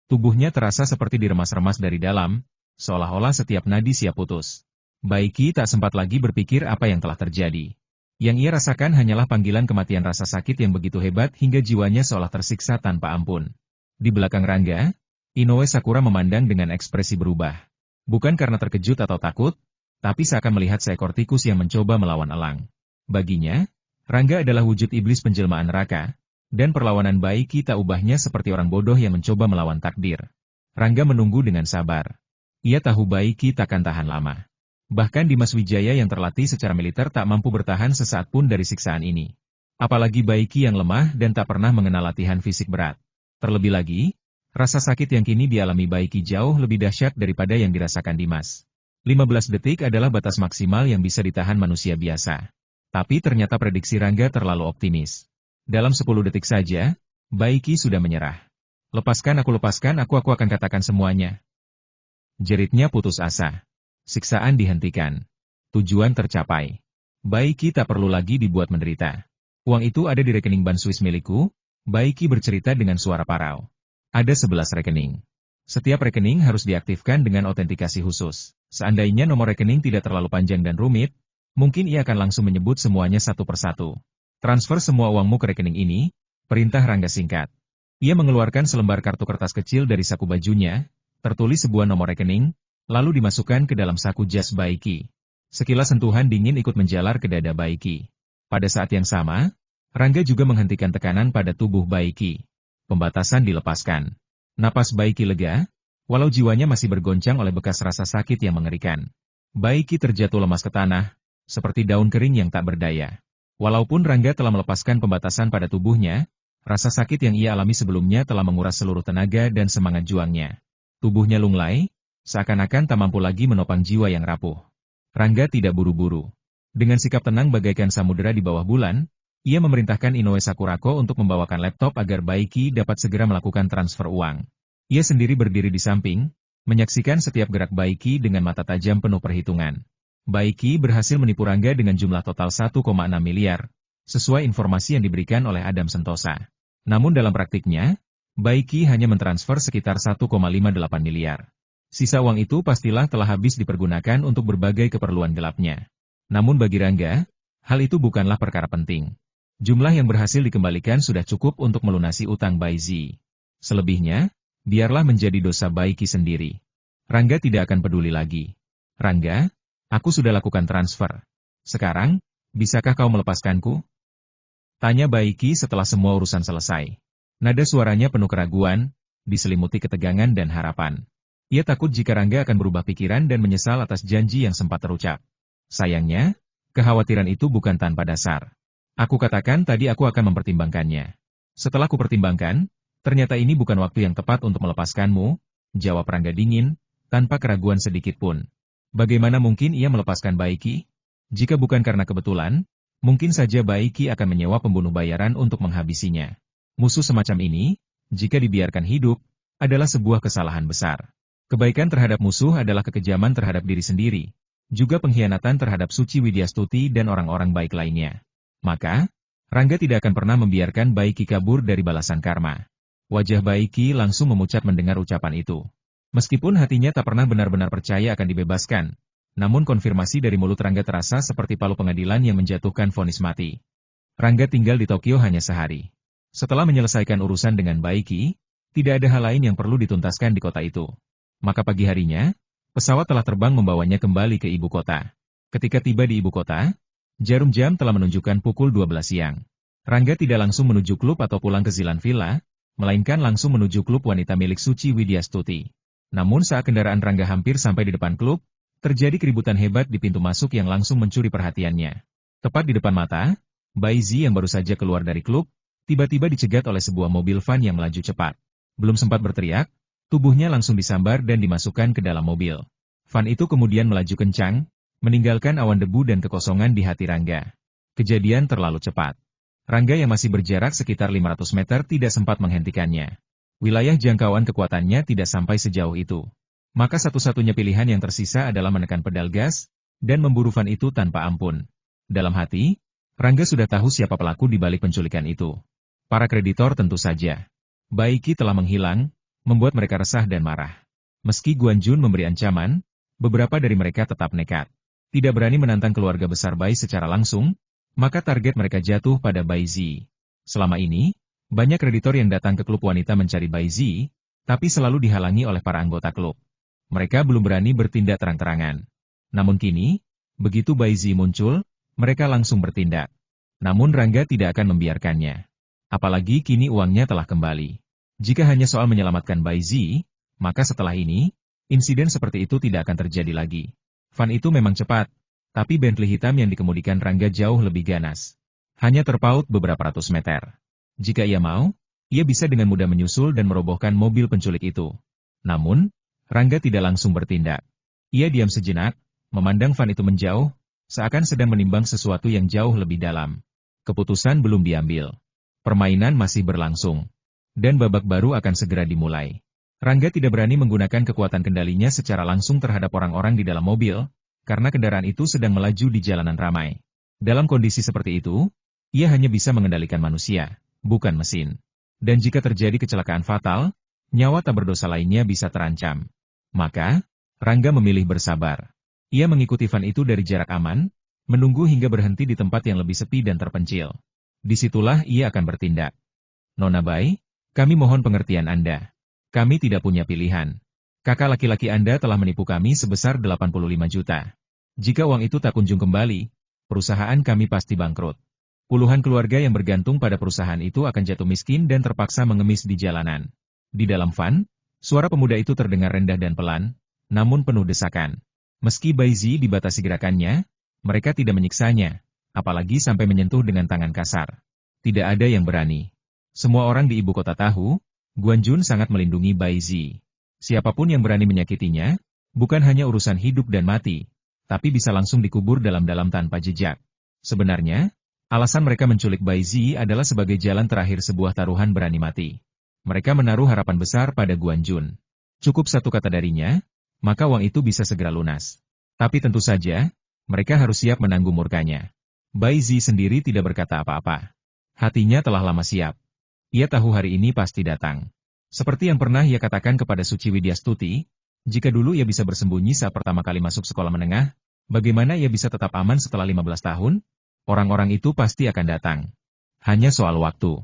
Tubuhnya terasa seperti diremas-remas dari dalam, seolah-olah setiap nadi siap putus. Baiki tak sempat lagi berpikir apa yang telah terjadi. Yang ia rasakan hanyalah panggilan kematian rasa sakit yang begitu hebat hingga jiwanya seolah tersiksa tanpa ampun. Di belakang Rangga, Inoue Sakura memandang dengan ekspresi berubah. Bukan karena terkejut atau takut, tapi seakan melihat seekor tikus yang mencoba melawan elang. Baginya, Rangga adalah wujud iblis penjelmaan neraka, dan perlawanan Baiki tak ubahnya seperti orang bodoh yang mencoba melawan takdir. Rangga menunggu dengan sabar. Ia tahu Baiki takkan tahan lama. Bahkan Dimas Wijaya yang terlatih secara militer tak mampu bertahan sesaat pun dari siksaan ini. Apalagi Baiki yang lemah dan tak pernah mengenal latihan fisik berat. Terlebih lagi, rasa sakit yang kini dialami Baiki jauh lebih dahsyat daripada yang dirasakan Dimas. 15 detik adalah batas maksimal yang bisa ditahan manusia biasa. Tapi ternyata prediksi Rangga terlalu optimis. Dalam 10 detik saja, Baiki sudah menyerah. Lepaskan aku akan katakan semuanya. Jeritnya putus asa. Siksaan dihentikan. Tujuan tercapai. Baiki tak perlu lagi dibuat menderita. Uang itu ada di rekening bank Swiss milikku, Baiki bercerita dengan suara parau. Ada 11 rekening. Setiap rekening harus diaktifkan dengan autentikasi khusus. Seandainya nomor rekening tidak terlalu panjang dan rumit, mungkin ia akan langsung menyebut semuanya satu persatu. Transfer semua uangmu ke rekening ini, perintah Rangga singkat. Ia mengeluarkan selembar kartu kertas kecil dari saku bajunya, tertulis sebuah nomor rekening, lalu dimasukkan ke dalam saku jas Baiki. Sekilas sentuhan dingin ikut menjalar ke dada Baiki. Pada saat yang sama, Rangga juga menghentikan tekanan pada tubuh Baiki. Pembatasan dilepaskan. Napas Baiki lega, walau jiwanya masih bergoncang oleh bekas rasa sakit yang mengerikan. Baiki terjatuh lemas ke tanah, seperti daun kering yang tak berdaya. Walaupun Rangga telah melepaskan pembatasan pada tubuhnya, rasa sakit yang ia alami sebelumnya telah menguras seluruh tenaga dan semangat juangnya. Tubuhnya lunglai, seakan-akan tak mampu lagi menopang jiwa yang rapuh. Rangga tidak buru-buru. Dengan sikap tenang bagaikan samudera di bawah bulan, Ia memerintahkan Inoue Sakurako untuk membawakan laptop agar Baiki dapat segera melakukan transfer uang. Ia sendiri berdiri di samping, menyaksikan setiap gerak Baiki dengan mata tajam penuh perhitungan. Baiki berhasil menipu Rangga dengan jumlah total 1,6 miliar, sesuai informasi yang diberikan oleh Adam Sentosa. Namun dalam praktiknya, Baiki hanya mentransfer sekitar 1,58 miliar. Sisa uang itu pastilah telah habis dipergunakan untuk berbagai keperluan gelapnya. Namun bagi Rangga, hal itu bukanlah perkara penting. Jumlah yang berhasil dikembalikan sudah cukup untuk melunasi utang Baizi. Selebihnya, biarlah menjadi dosa Baiki sendiri. Rangga tidak akan peduli lagi. Rangga, aku sudah lakukan transfer. Sekarang, bisakah kau melepaskanku? Tanya Baiki setelah semua urusan selesai. Nada suaranya penuh keraguan, diselimuti ketegangan dan harapan. Ia takut jika Rangga akan berubah pikiran dan menyesal atas janji yang sempat terucap. Sayangnya, kekhawatiran itu bukan tanpa dasar. Aku katakan tadi aku akan mempertimbangkannya. Setelah kupertimbangkan, ternyata ini bukan waktu yang tepat untuk melepaskanmu, jawab Rangga dingin, tanpa keraguan sedikit pun. Bagaimana mungkin ia melepaskan Baiki? Jika bukan karena kebetulan, mungkin saja Baiki akan menyewa pembunuh bayaran untuk menghabisinya. Musuh semacam ini, jika dibiarkan hidup, adalah sebuah kesalahan besar. Kebaikan terhadap musuh adalah kekejaman terhadap diri sendiri, juga pengkhianatan terhadap Suci Widyastuti dan orang-orang baik lainnya. Maka, Rangga tidak akan pernah membiarkan Baiki kabur dari balasan karma. Wajah Baiki langsung memucat mendengar ucapan itu. Meskipun hatinya tak pernah benar-benar percaya akan dibebaskan, namun konfirmasi dari mulut Rangga terasa seperti palu pengadilan yang menjatuhkan vonis mati. Rangga tinggal di Tokyo hanya sehari. Setelah menyelesaikan urusan dengan Baiki, tidak ada hal lain yang perlu dituntaskan di kota itu. Maka pagi harinya, pesawat telah terbang membawanya kembali ke ibu kota. Ketika tiba di ibu kota, jarum jam telah menunjukkan pukul 12 siang. Rangga tidak langsung menuju klub atau pulang ke Zilan Villa, melainkan langsung menuju klub wanita milik Suci Widyastuti. Namun saat kendaraan Rangga hampir sampai di depan klub, terjadi keributan hebat di pintu masuk yang langsung mencuri perhatiannya. Tepat di depan mata, Baizi yang baru saja keluar dari klub, tiba-tiba dicegat oleh sebuah mobil van yang melaju cepat. Belum sempat berteriak, tubuhnya langsung disambar dan dimasukkan ke dalam mobil. Van itu kemudian melaju kencang, meninggalkan awan debu dan kekosongan di hati Rangga. Kejadian terlalu cepat. Rangga yang masih berjarak sekitar 500 meter tidak sempat menghentikannya. Wilayah jangkauan kekuatannya tidak sampai sejauh itu. Maka satu-satunya pilihan yang tersisa adalah menekan pedal gas, dan memburu van itu tanpa ampun. Dalam hati, Rangga sudah tahu siapa pelaku di balik penculikan itu. Para kreditor tentu saja. Baiki telah menghilang, membuat mereka resah dan marah. Meski Guan Jun memberi ancaman, beberapa dari mereka tetap nekat. Tidak berani menantang keluarga besar Bai secara langsung, maka target mereka jatuh pada Baizi. Selama ini, banyak kreditor yang datang ke klub wanita mencari Baizi, tapi selalu dihalangi oleh para anggota klub. Mereka belum berani bertindak terang-terangan. Namun kini, begitu Baizi muncul, mereka langsung bertindak. Namun Rangga tidak akan membiarkannya. Apalagi kini uangnya telah kembali. Jika hanya soal menyelamatkan Baizi, maka setelah ini, insiden seperti itu tidak akan terjadi lagi. Van itu memang cepat, tapi Bentley hitam yang dikemudikan Rangga jauh lebih ganas. Hanya terpaut beberapa ratus meter. Jika ia mau, ia bisa dengan mudah menyusul dan merobohkan mobil penculik itu. Namun, Rangga tidak langsung bertindak. Ia diam sejenak, memandang van itu menjauh, seakan sedang menimbang sesuatu yang jauh lebih dalam. Keputusan belum diambil. Permainan masih berlangsung. Dan babak baru akan segera dimulai. Rangga tidak berani menggunakan kekuatan kendalinya secara langsung terhadap orang-orang di dalam mobil, karena kendaraan itu sedang melaju di jalanan ramai. Dalam kondisi seperti itu, ia hanya bisa mengendalikan manusia, bukan mesin. Dan jika terjadi kecelakaan fatal, nyawa tak berdosa lainnya bisa terancam. Maka, Rangga memilih bersabar. Ia mengikuti van itu dari jarak aman, menunggu hingga berhenti di tempat yang lebih sepi dan terpencil. Disitulah ia akan bertindak. Nona Bai, kami mohon pengertian Anda. Kami tidak punya pilihan. Kakak laki-laki Anda telah menipu kami sebesar 85 juta. Jika uang itu tak kunjung kembali, perusahaan kami pasti bangkrut. Puluhan keluarga yang bergantung pada perusahaan itu akan jatuh miskin dan terpaksa mengemis di jalanan. Di dalam van, suara pemuda itu terdengar rendah dan pelan, namun penuh desakan. Meski Baizi dibatasi gerakannya, mereka tidak menyiksanya, apalagi sampai menyentuh dengan tangan kasar. Tidak ada yang berani. Semua orang di ibu kota tahu, Guan Jun sangat melindungi Baizi. Siapapun yang berani menyakitinya, bukan hanya urusan hidup dan mati, tapi bisa langsung dikubur dalam-dalam tanpa jejak. Sebenarnya, Alasan mereka menculik Bai Zi adalah sebagai jalan terakhir sebuah taruhan berani mati. Mereka menaruh harapan besar pada Guan Jun. Cukup satu kata darinya, maka uang itu bisa segera lunas. Tapi tentu saja, mereka harus siap menanggung murkanya. Bai Zi sendiri tidak berkata apa-apa. Hatinya telah lama siap. Ia tahu hari ini pasti datang. Seperti yang pernah ia katakan kepada Suci Widyastuti, jika dulu ia bisa bersembunyi saat pertama kali masuk sekolah menengah, bagaimana ia bisa tetap aman setelah 15 tahun? Orang-orang itu pasti akan datang. Hanya soal waktu.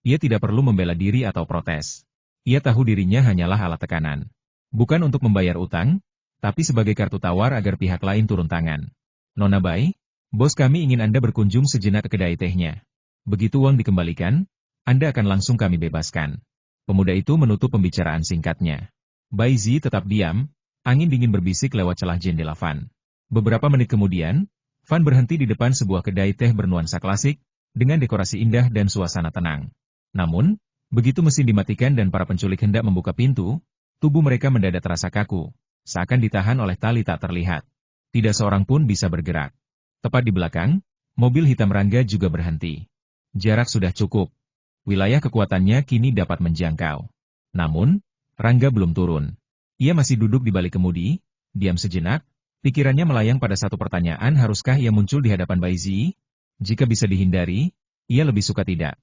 Ia tidak perlu membela diri atau protes. Ia tahu dirinya hanyalah alat tekanan. Bukan untuk membayar utang, tapi sebagai kartu tawar agar pihak lain turun tangan. Nona Bai, bos kami ingin Anda berkunjung sejenak ke kedai tehnya. Begitu uang dikembalikan, Anda akan langsung kami bebaskan. Pemuda itu menutup pembicaraan singkatnya. Bai Zi tetap diam, angin dingin berbisik lewat celah jendela Fan. Beberapa menit kemudian, Fan berhenti di depan sebuah kedai teh bernuansa klasik, dengan dekorasi indah dan suasana tenang. Namun, begitu mesin dimatikan dan para penculik hendak membuka pintu, tubuh mereka mendadak terasa kaku, seakan ditahan oleh tali tak terlihat. Tidak seorang pun bisa bergerak. Tepat di belakang, mobil hitam Rangga juga berhenti. Jarak sudah cukup. Wilayah kekuatannya kini dapat menjangkau. Namun, Rangga belum turun. Ia masih duduk di balik kemudi, diam sejenak, pikirannya melayang pada satu pertanyaan, haruskah ia muncul di hadapan Bai Zi? Jika bisa dihindari, ia lebih suka tidak.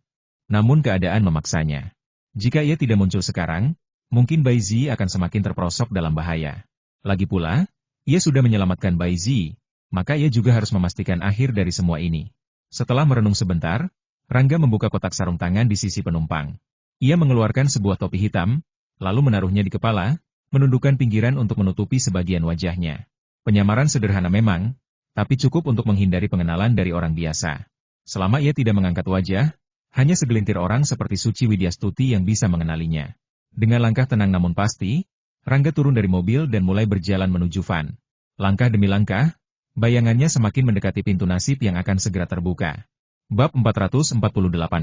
Namun keadaan memaksanya. Jika ia tidak muncul sekarang, mungkin Bai Zi akan semakin terperosok dalam bahaya. Lagi pula, ia sudah menyelamatkan Bai Zi, maka ia juga harus memastikan akhir dari semua ini. Setelah merenung sebentar, Rangga membuka kotak sarung tangan di sisi penumpang. Ia mengeluarkan sebuah topi hitam, lalu menaruhnya di kepala, menundukkan pinggiran untuk menutupi sebagian wajahnya. Penyamaran sederhana memang, tapi cukup untuk menghindari pengenalan dari orang biasa. Selama ia tidak mengangkat wajah, hanya segelintir orang seperti Suci Widyastuti yang bisa mengenalinya. Dengan langkah tenang namun pasti, Rangga turun dari mobil dan mulai berjalan menuju Van. Langkah demi langkah, bayangannya semakin mendekati pintu nasib yang akan segera terbuka. Bab 448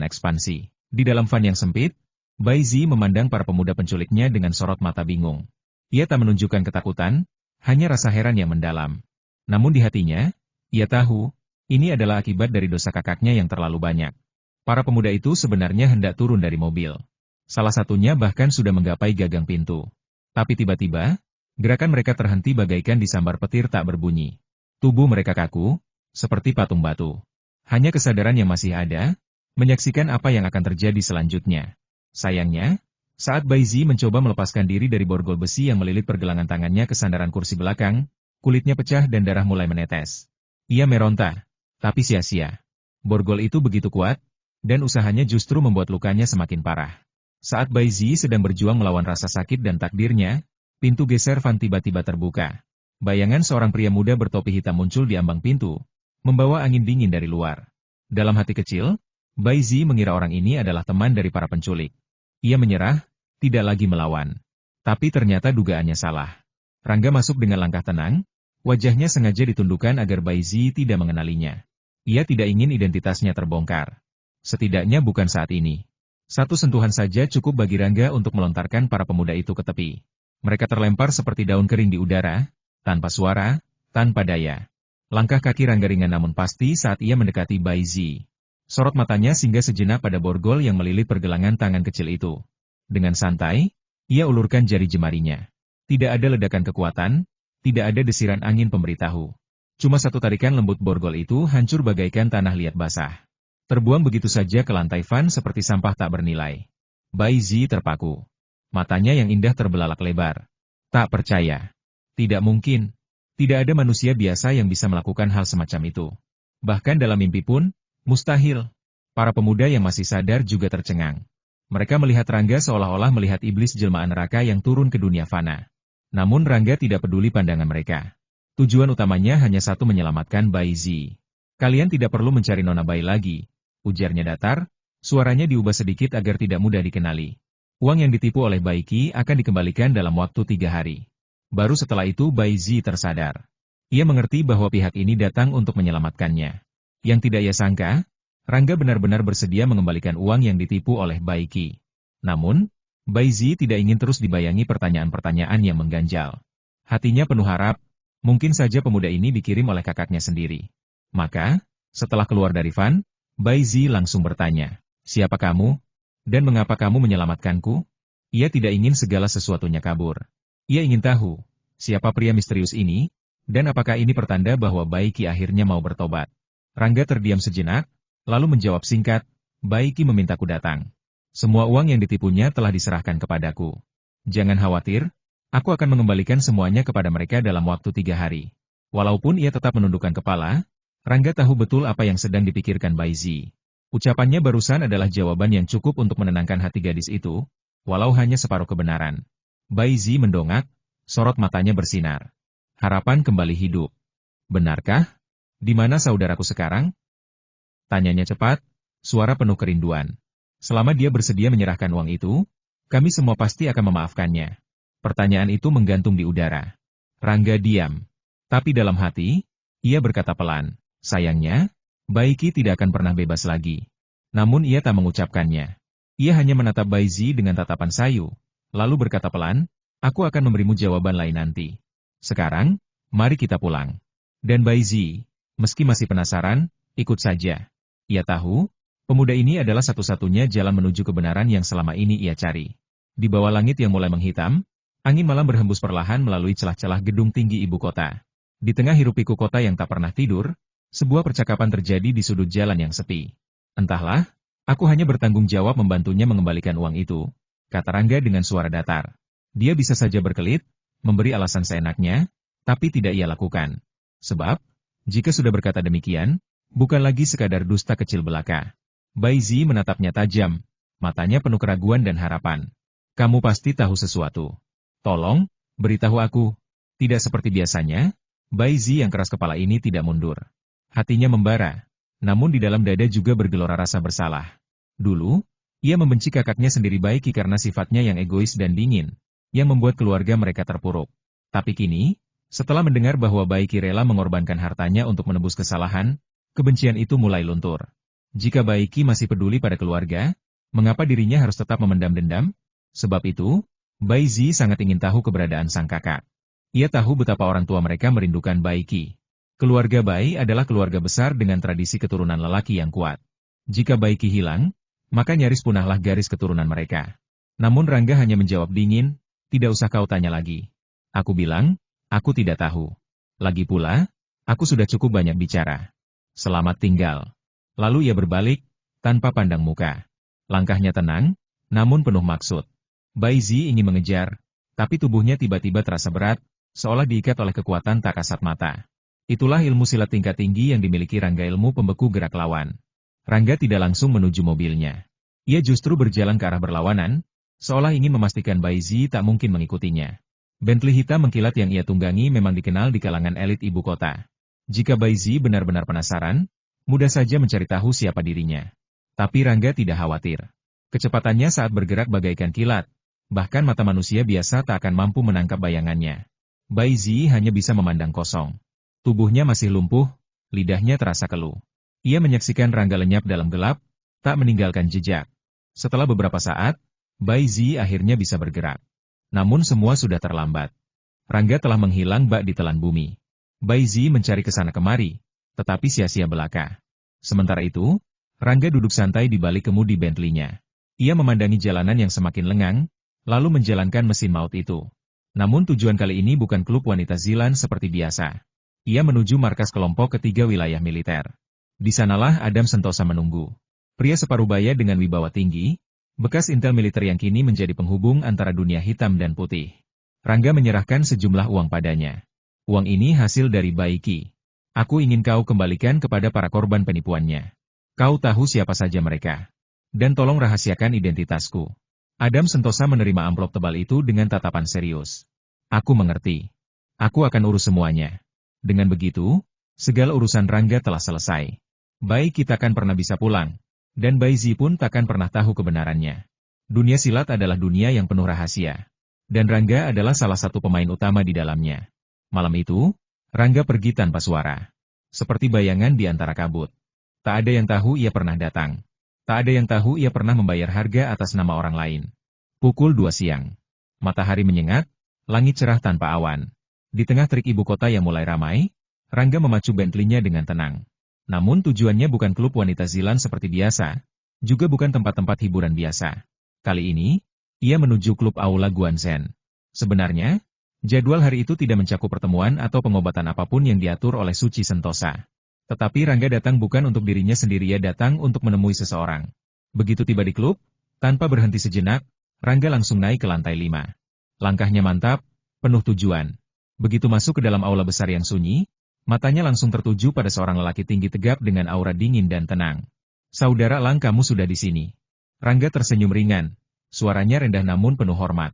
Ekspansi. Di dalam van yang sempit, Bai Zi memandang para pemuda penculiknya dengan sorot mata bingung. Ia tak menunjukkan ketakutan, hanya rasa heran yang mendalam. Namun di hatinya, ia tahu, ini adalah akibat dari dosa kakaknya yang terlalu banyak. Para pemuda itu sebenarnya hendak turun dari mobil. Salah satunya bahkan sudah menggapai gagang pintu. Tapi tiba-tiba, gerakan mereka terhenti bagaikan disambar petir tak berbunyi. Tubuh mereka kaku, seperti patung batu. Hanya kesadaran yang masih ada, menyaksikan apa yang akan terjadi selanjutnya. Sayangnya, saat Bai Zi mencoba melepaskan diri dari borgol besi yang melilit pergelangan tangannya ke sandaran kursi belakang, kulitnya pecah dan darah mulai menetes. Ia meronta, tapi sia-sia. Borgol itu begitu kuat, dan usahanya justru membuat lukanya semakin parah. Saat Bai Zi sedang berjuang melawan rasa sakit dan takdirnya, pintu geser van tiba-tiba terbuka. Bayangan seorang pria muda bertopi hitam muncul di ambang pintu, membawa angin dingin dari luar. Dalam hati kecil, Bai Zi mengira orang ini adalah teman dari para penculik. Ia menyerah, tidak lagi melawan. Tapi ternyata dugaannya salah. Rangga masuk dengan langkah tenang, wajahnya sengaja ditundukkan agar Bai Zi tidak mengenalinya. Ia tidak ingin identitasnya terbongkar. Setidaknya bukan saat ini. Satu sentuhan saja cukup bagi Rangga untuk melontarkan para pemuda itu ke tepi. Mereka terlempar seperti daun kering di udara, tanpa suara, tanpa daya. Langkah kaki Rangga ringan namun pasti saat ia mendekati Bai Zi. Sorot matanya singgah sejenak pada borgol yang melilit pergelangan tangan kecil itu. Dengan santai, ia ulurkan jari jemarinya. Tidak ada ledakan kekuatan, tidak ada desiran angin pemberitahu. Cuma satu tarikan lembut borgol itu hancur bagaikan tanah liat basah. Terbuang begitu saja ke lantai van seperti sampah tak bernilai. Bai Zi terpaku. Matanya yang indah terbelalak lebar. Tak percaya. Tidak mungkin. Tidak ada manusia biasa yang bisa melakukan hal semacam itu. Bahkan dalam mimpi pun, mustahil. Para pemuda yang masih sadar juga tercengang. Mereka melihat Rangga seolah-olah melihat iblis jelmaan neraka yang turun ke dunia fana. Namun Rangga tidak peduli pandangan mereka. Tujuan utamanya hanya satu, menyelamatkan Bai Zi. Kalian tidak perlu mencari Nona Bai lagi, ujarnya datar, suaranya diubah sedikit agar tidak mudah dikenali. Uang yang ditipu oleh Bai Qi akan dikembalikan dalam waktu 3 hari. Baru setelah itu Bai Zi tersadar. Ia mengerti bahwa pihak ini datang untuk menyelamatkannya. Yang tidak ia sangka, Rangga benar-benar bersedia mengembalikan uang yang ditipu oleh Bai Qi. Namun, Bai Zi tidak ingin terus dibayangi pertanyaan-pertanyaan yang mengganjal. Hatinya penuh harap, mungkin saja pemuda ini dikirim oleh kakaknya sendiri. Maka, setelah keluar dari van, Baizi langsung bertanya, siapa kamu? Dan mengapa kamu menyelamatkanku? Ia tidak ingin segala sesuatunya kabur. Ia ingin tahu, siapa pria misterius ini, dan apakah ini pertanda bahwa Baiki akhirnya mau bertobat. Rangga terdiam sejenak, lalu menjawab singkat, Baiki memintaku datang. Semua uang yang ditipunya telah diserahkan kepadaku. Jangan khawatir, aku akan mengembalikan semuanya kepada mereka dalam waktu 3 hari. Walaupun ia tetap menundukkan kepala, Rangga tahu betul apa yang sedang dipikirkan Baizi. Ucapannya barusan adalah jawaban yang cukup untuk menenangkan hati gadis itu, walau hanya separuh kebenaran. Baizi mendongak, sorot matanya bersinar. Harapan kembali hidup. Benarkah? Di mana saudaraku sekarang? Tanyanya cepat, suara penuh kerinduan. Selama dia bersedia menyerahkan uang itu, kami semua pasti akan memaafkannya. Pertanyaan itu menggantung di udara. Rangga diam. Tapi dalam hati, ia berkata pelan. Sayangnya, Baiki tidak akan pernah bebas lagi. Namun ia tak mengucapkannya. Ia hanya menatap Baizi dengan tatapan sayu, lalu berkata pelan, aku akan memberimu jawaban lain nanti. Sekarang, mari kita pulang. Dan Baizi, meski masih penasaran, ikut saja. Ia tahu, pemuda ini adalah satu-satunya jalan menuju kebenaran yang selama ini ia cari. Di bawah langit yang mulai menghitam, angin malam berhembus perlahan melalui celah-celah gedung tinggi ibu kota. Di tengah hiruk-pikuk kota yang tak pernah tidur, sebuah percakapan terjadi di sudut jalan yang sepi. Entahlah, aku hanya bertanggung jawab membantunya mengembalikan uang itu, kata Rangga dengan suara datar. Dia bisa saja berkelit, memberi alasan seenaknya, tapi tidak ia lakukan. Sebab, jika sudah berkata demikian, bukan lagi sekadar dusta kecil belaka. Baizi menatapnya tajam, matanya penuh keraguan dan harapan. Kamu pasti tahu sesuatu. Tolong, beritahu aku. Tidak seperti biasanya, Baizi yang keras kepala ini tidak mundur. Hatinya membara, namun di dalam dada juga bergelora rasa bersalah. Dulu, ia membenci kakaknya sendiri Baiki karena sifatnya yang egois dan dingin, yang membuat keluarga mereka terpuruk. Tapi kini, setelah mendengar bahwa Baiki rela mengorbankan hartanya untuk menebus kesalahan, kebencian itu mulai luntur. Jika Baiki masih peduli pada keluarga, mengapa dirinya harus tetap memendam dendam? Sebab itu, Baizi sangat ingin tahu keberadaan sang kakak. Ia tahu betapa orang tua mereka merindukan Baiki. Keluarga Bai adalah keluarga besar dengan tradisi keturunan lelaki yang kuat. Jika Baiki hilang, maka nyaris punahlah garis keturunan mereka. Namun Rangga hanya menjawab dingin, tidak usah kau tanya lagi. Aku bilang, aku tidak tahu. Lagi pula, aku sudah cukup banyak bicara. Selamat tinggal. Lalu ia berbalik, tanpa pandang muka. Langkahnya tenang, namun penuh maksud. Baizi ingin mengejar, tapi tubuhnya tiba-tiba terasa berat, seolah diikat oleh kekuatan tak kasat mata. Itulah ilmu silat tingkat tinggi yang dimiliki Rangga, ilmu pembeku gerak lawan. Rangga tidak langsung menuju mobilnya. Ia justru berjalan ke arah berlawanan, seolah ingin memastikan Baizi tak mungkin mengikutinya. Bentley hitam mengkilat yang ia tunggangi memang dikenal di kalangan elit ibu kota. Jika Baizi benar-benar penasaran, mudah saja mencari tahu siapa dirinya. Tapi Rangga tidak khawatir. Kecepatannya saat bergerak bagaikan kilat, bahkan mata manusia biasa tak akan mampu menangkap bayangannya. Baizi hanya bisa memandang kosong. Tubuhnya masih lumpuh, lidahnya terasa keluh. Ia menyaksikan Rangga lenyap dalam gelap, tak meninggalkan jejak. Setelah beberapa saat, Baizi akhirnya bisa bergerak. Namun semua sudah terlambat. Rangga telah menghilang bak di telan bumi. Baizi mencari kesana kemari, tetapi sia-sia belaka. Sementara itu, Rangga duduk santai di balik kemudi Bentley-nya. Ia memandangi jalanan yang semakin lengang, lalu menjalankan mesin maut itu. Namun tujuan kali ini bukan klub wanita Zilan seperti biasa. Ia menuju markas kelompok ketiga wilayah militer. Di sanalah Adam Sentosa menunggu. Pria separuh baya dengan wibawa tinggi, bekas intel militer yang kini menjadi penghubung antara dunia hitam dan putih. Rangga menyerahkan sejumlah uang padanya. Uang ini hasil dari Baiki. Aku ingin kau kembalikan kepada para korban penipuannya. Kau tahu siapa saja mereka. Dan tolong rahasiakan identitasku. Adam Sentosa menerima amplop tebal itu dengan tatapan serius. Aku mengerti. Aku akan urus semuanya. Dengan begitu, segala urusan Rangga telah selesai. Baik kita kan pernah bisa pulang. Dan Baizi pun takkan pernah tahu kebenarannya. Dunia silat adalah dunia yang penuh rahasia. Dan Rangga adalah salah satu pemain utama di dalamnya. Malam itu, Rangga pergi tanpa suara. Seperti bayangan di antara kabut. Tak ada yang tahu ia pernah datang. Tak ada yang tahu ia pernah membayar harga atas nama orang lain. Pukul 2 siang. Matahari menyengat, langit cerah tanpa awan. Di tengah terik ibu kota yang mulai ramai, Rangga memacu Bentley-nya dengan tenang. Namun tujuannya bukan klub wanita Zilan seperti biasa, juga bukan tempat-tempat hiburan biasa. Kali ini, ia menuju klub Aula Guanzhen. Sebenarnya, jadwal hari itu tidak mencakup pertemuan atau pengobatan apapun yang diatur oleh Suci Sentosa. Tetapi Rangga datang bukan untuk dirinya sendiri, ia datang untuk menemui seseorang. Begitu tiba di klub, tanpa berhenti sejenak, Rangga langsung naik ke lantai 5. Langkahnya mantap, penuh tujuan. Begitu masuk ke dalam aula besar yang sunyi, matanya langsung tertuju pada seorang lelaki tinggi tegap dengan aura dingin dan tenang. "Saudara Lang, kamu sudah di sini." Rangga tersenyum ringan, suaranya rendah namun penuh hormat.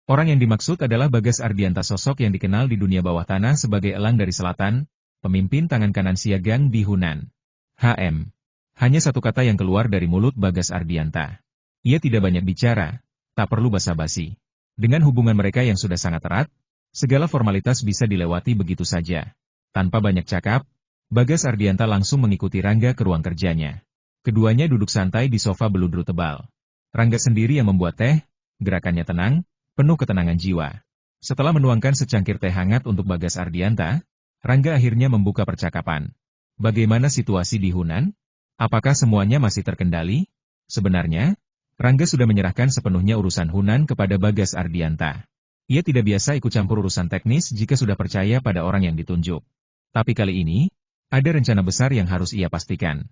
Orang yang dimaksud adalah Bagas Ardianta, sosok yang dikenal di dunia bawah tanah sebagai Elang dari Selatan, pemimpin tangan kanan Siagang di Hunan. HM. Hanya satu kata yang keluar dari mulut Bagas Ardianta. Ia tidak banyak bicara, tak perlu basa-basi. Dengan hubungan mereka yang sudah sangat erat, segala formalitas bisa dilewati begitu saja. Tanpa banyak cakap, Bagas Ardianta langsung mengikuti Rangga ke ruang kerjanya. Keduanya duduk santai di sofa beludru tebal. Rangga sendiri yang membuat teh, gerakannya tenang, penuh ketenangan jiwa. Setelah menuangkan secangkir teh hangat untuk Bagas Ardianta, Rangga akhirnya membuka percakapan. "Bagaimana situasi di Hunan? Apakah semuanya masih terkendali?" Sebenarnya, Rangga sudah menyerahkan sepenuhnya urusan Hunan kepada Bagas Ardianta. Ia tidak biasa ikut campur urusan teknis jika sudah percaya pada orang yang ditunjuk. Tapi kali ini, ada rencana besar yang harus ia pastikan.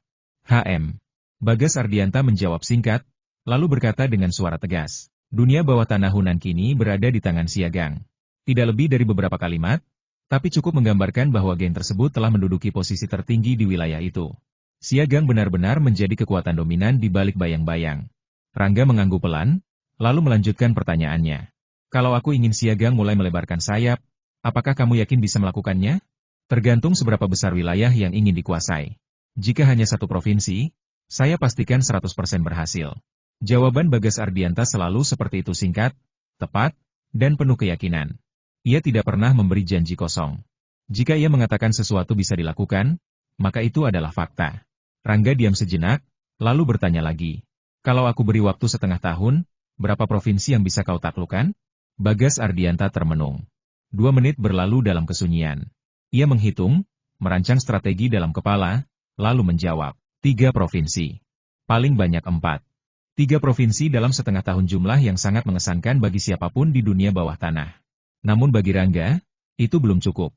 "HM." Bagas Ardianta menjawab singkat, lalu berkata dengan suara tegas, "Dunia bawah tanah Hunan kini berada di tangan Siagang." Tidak lebih dari beberapa kalimat, tapi cukup menggambarkan bahwa geng tersebut telah menduduki posisi tertinggi di wilayah itu. Siagang benar-benar menjadi kekuatan dominan di balik bayang-bayang. Rangga mengangguk pelan, lalu melanjutkan pertanyaannya. "Kalau aku ingin Siagang mulai melebarkan sayap, apakah kamu yakin bisa melakukannya?" "Tergantung seberapa besar wilayah yang ingin dikuasai. Jika hanya satu provinsi, saya pastikan 100% berhasil." Jawaban Bagas Ardianta selalu seperti itu, singkat, tepat, dan penuh keyakinan. Ia tidak pernah memberi janji kosong. Jika ia mengatakan sesuatu bisa dilakukan, maka itu adalah fakta. Rangga diam sejenak, lalu bertanya lagi. "Kalau aku beri waktu setengah tahun, berapa provinsi yang bisa kau taklukkan?" Bagas Ardianta termenung. 2 menit berlalu dalam kesunyian. Ia menghitung, merancang strategi dalam kepala, lalu menjawab, 3 provinsi. Paling banyak 4. 3 provinsi dalam setengah tahun, jumlah yang sangat mengesankan bagi siapapun di dunia bawah tanah. Namun bagi Rangga, itu belum cukup.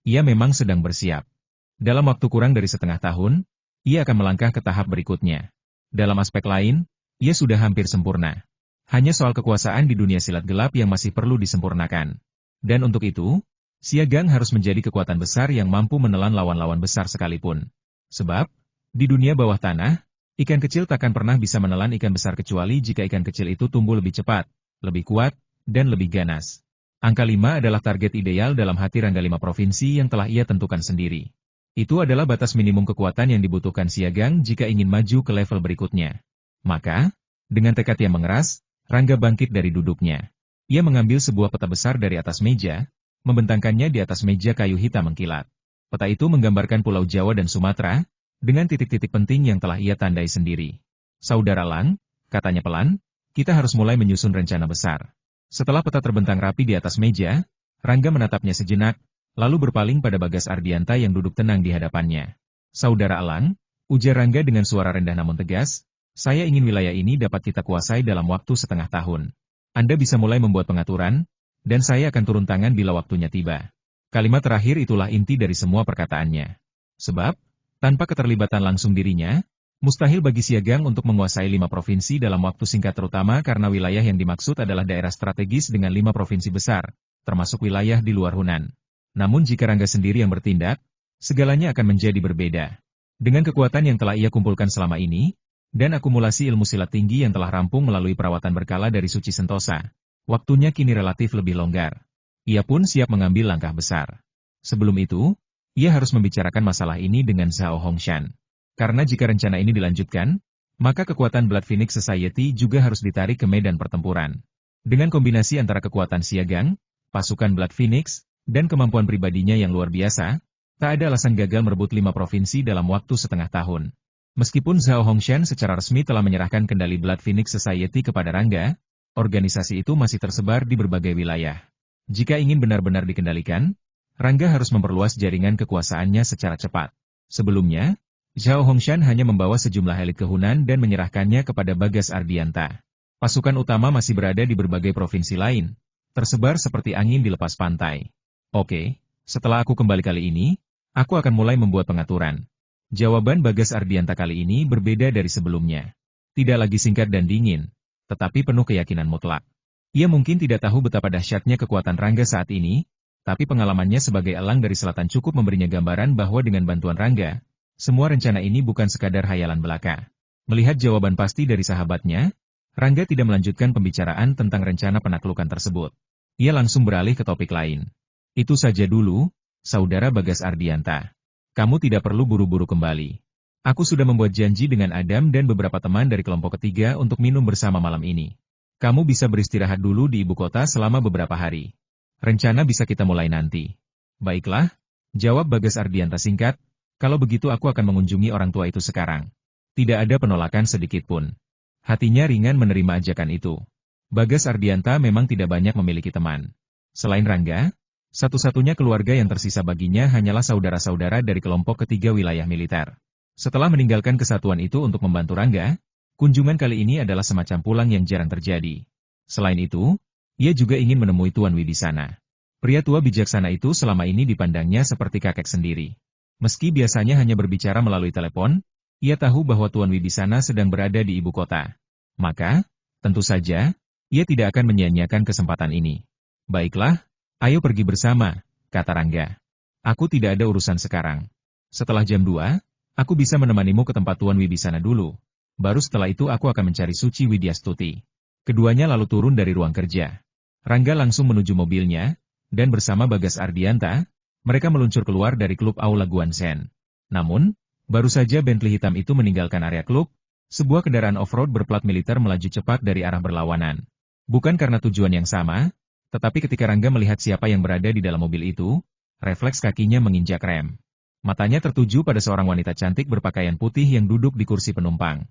Ia memang sedang bersiap. Dalam waktu kurang dari setengah tahun, ia akan melangkah ke tahap berikutnya. Dalam aspek lain, ia sudah hampir sempurna. Hanya soal kekuasaan di dunia silat gelap yang masih perlu disempurnakan. Dan untuk itu, Siagang harus menjadi kekuatan besar yang mampu menelan lawan-lawan besar sekalipun. Sebab, di dunia bawah tanah, ikan kecil takkan pernah bisa menelan ikan besar kecuali jika ikan kecil itu tumbuh lebih cepat, lebih kuat, dan lebih ganas. Angka 5 adalah target ideal dalam hati Rangga, 5 provinsi yang telah ia tentukan sendiri. Itu adalah batas minimum kekuatan yang dibutuhkan Siagang jika ingin maju ke level berikutnya. Maka, dengan tekad yang mengeras, Rangga bangkit dari duduknya. Ia mengambil sebuah peta besar dari atas meja, membentangkannya di atas meja kayu hitam mengkilat. Peta itu menggambarkan Pulau Jawa dan Sumatera, dengan titik-titik penting yang telah ia tandai sendiri. "Saudara Lang," katanya pelan, "kita harus mulai menyusun rencana besar." Setelah peta terbentang rapi di atas meja, Rangga menatapnya sejenak, lalu berpaling pada Bagas Ardianta yang duduk tenang di hadapannya. "Saudara Lang," ujar Rangga dengan suara rendah namun tegas, "saya ingin wilayah ini dapat kita kuasai dalam waktu setengah tahun. Anda bisa mulai membuat pengaturan, dan saya akan turun tangan bila waktunya tiba." Kalimat terakhir itulah inti dari semua perkataannya. Sebab, tanpa keterlibatan langsung dirinya, mustahil bagi Siagang untuk menguasai 5 provinsi dalam waktu singkat, terutama karena wilayah yang dimaksud adalah daerah strategis dengan 5 provinsi besar, termasuk wilayah di luar Hunan. Namun jika Rangga sendiri yang bertindak, segalanya akan menjadi berbeda. Dengan kekuatan yang telah ia kumpulkan selama ini, dan akumulasi ilmu silat tinggi yang telah rampung melalui perawatan berkala dari Suci Sentosa, waktunya kini relatif lebih longgar. Ia pun siap mengambil langkah besar. Sebelum itu, ia harus membicarakan masalah ini dengan Zhao Hongshan. Karena jika rencana ini dilanjutkan, maka kekuatan Blood Phoenix Society juga harus ditarik ke medan pertempuran. Dengan kombinasi antara kekuatan Siagang, pasukan Blood Phoenix, dan kemampuan pribadinya yang luar biasa, tak ada alasan gagal merebut 5 provinsi dalam waktu setengah tahun. Meskipun Zhao Hongshan secara resmi telah menyerahkan kendali Blood Phoenix Society kepada Rangga, organisasi itu masih tersebar di berbagai wilayah. Jika ingin benar-benar dikendalikan, Rangga harus memperluas jaringan kekuasaannya secara cepat. Sebelumnya, Zhao Hongshan hanya membawa sejumlah elit ke Hunan dan menyerahkannya kepada Bagas Ardianta. Pasukan utama masih berada di berbagai provinsi lain, tersebar seperti angin di lepas pantai. Oke, setelah aku kembali kali ini, aku akan mulai membuat pengaturan. Jawaban Bagas Ardianta kali ini berbeda dari sebelumnya. Tidak lagi singkat dan dingin, tetapi penuh keyakinan mutlak. Ia mungkin tidak tahu betapa dahsyatnya kekuatan Rangga saat ini, tapi pengalamannya sebagai elang dari selatan cukup memberinya gambaran bahwa dengan bantuan Rangga, semua rencana ini bukan sekadar hayalan belaka. Melihat jawaban pasti dari sahabatnya, Rangga tidak melanjutkan pembicaraan tentang rencana penaklukan tersebut. Ia langsung beralih ke topik lain. Itu saja dulu, Saudara Bagas Ardianta. Kamu tidak perlu buru-buru kembali. Aku sudah membuat janji dengan Adam dan beberapa teman dari kelompok ketiga untuk minum bersama malam ini. Kamu bisa beristirahat dulu di ibu kota selama beberapa hari. Rencana bisa kita mulai nanti. Baiklah, jawab Bagas Ardianta singkat. Kalau begitu aku akan mengunjungi orang tua itu sekarang. Tidak ada penolakan sedikit pun. Hatinya ringan menerima ajakan itu. Bagas Ardianta memang tidak banyak memiliki teman. Selain Rangga, satu-satunya keluarga yang tersisa baginya hanyalah saudara-saudara dari kelompok ketiga wilayah militer. Setelah meninggalkan kesatuan itu untuk membantu Rangga, kunjungan kali ini adalah semacam pulang yang jarang terjadi. Selain itu, ia juga ingin menemui Tuan Wibisana. Pria tua bijaksana itu selama ini dipandangnya seperti kakek sendiri. Meski biasanya hanya berbicara melalui telepon, ia tahu bahwa Tuan Wibisana sedang berada di ibu kota. Maka, tentu saja, ia tidak akan menyia-nyiakan kesempatan ini. Baiklah, ayo pergi bersama, kata Rangga. Aku tidak ada urusan sekarang. Setelah jam 2, aku bisa menemanimu ke tempat Tuan Wibisana dulu. Baru setelah itu aku akan mencari Suci Widyastuti. Keduanya lalu turun dari ruang kerja. Rangga langsung menuju mobilnya, dan bersama Bagas Ardianta, mereka meluncur keluar dari klub Aula Guansen. Namun, baru saja Bentley hitam itu meninggalkan area klub, sebuah kendaraan off-road berplat militer melaju cepat dari arah berlawanan. Bukan karena tujuan yang sama, tetapi ketika Rangga melihat siapa yang berada di dalam mobil itu, refleks kakinya menginjak rem. Matanya tertuju pada seorang wanita cantik berpakaian putih yang duduk di kursi penumpang.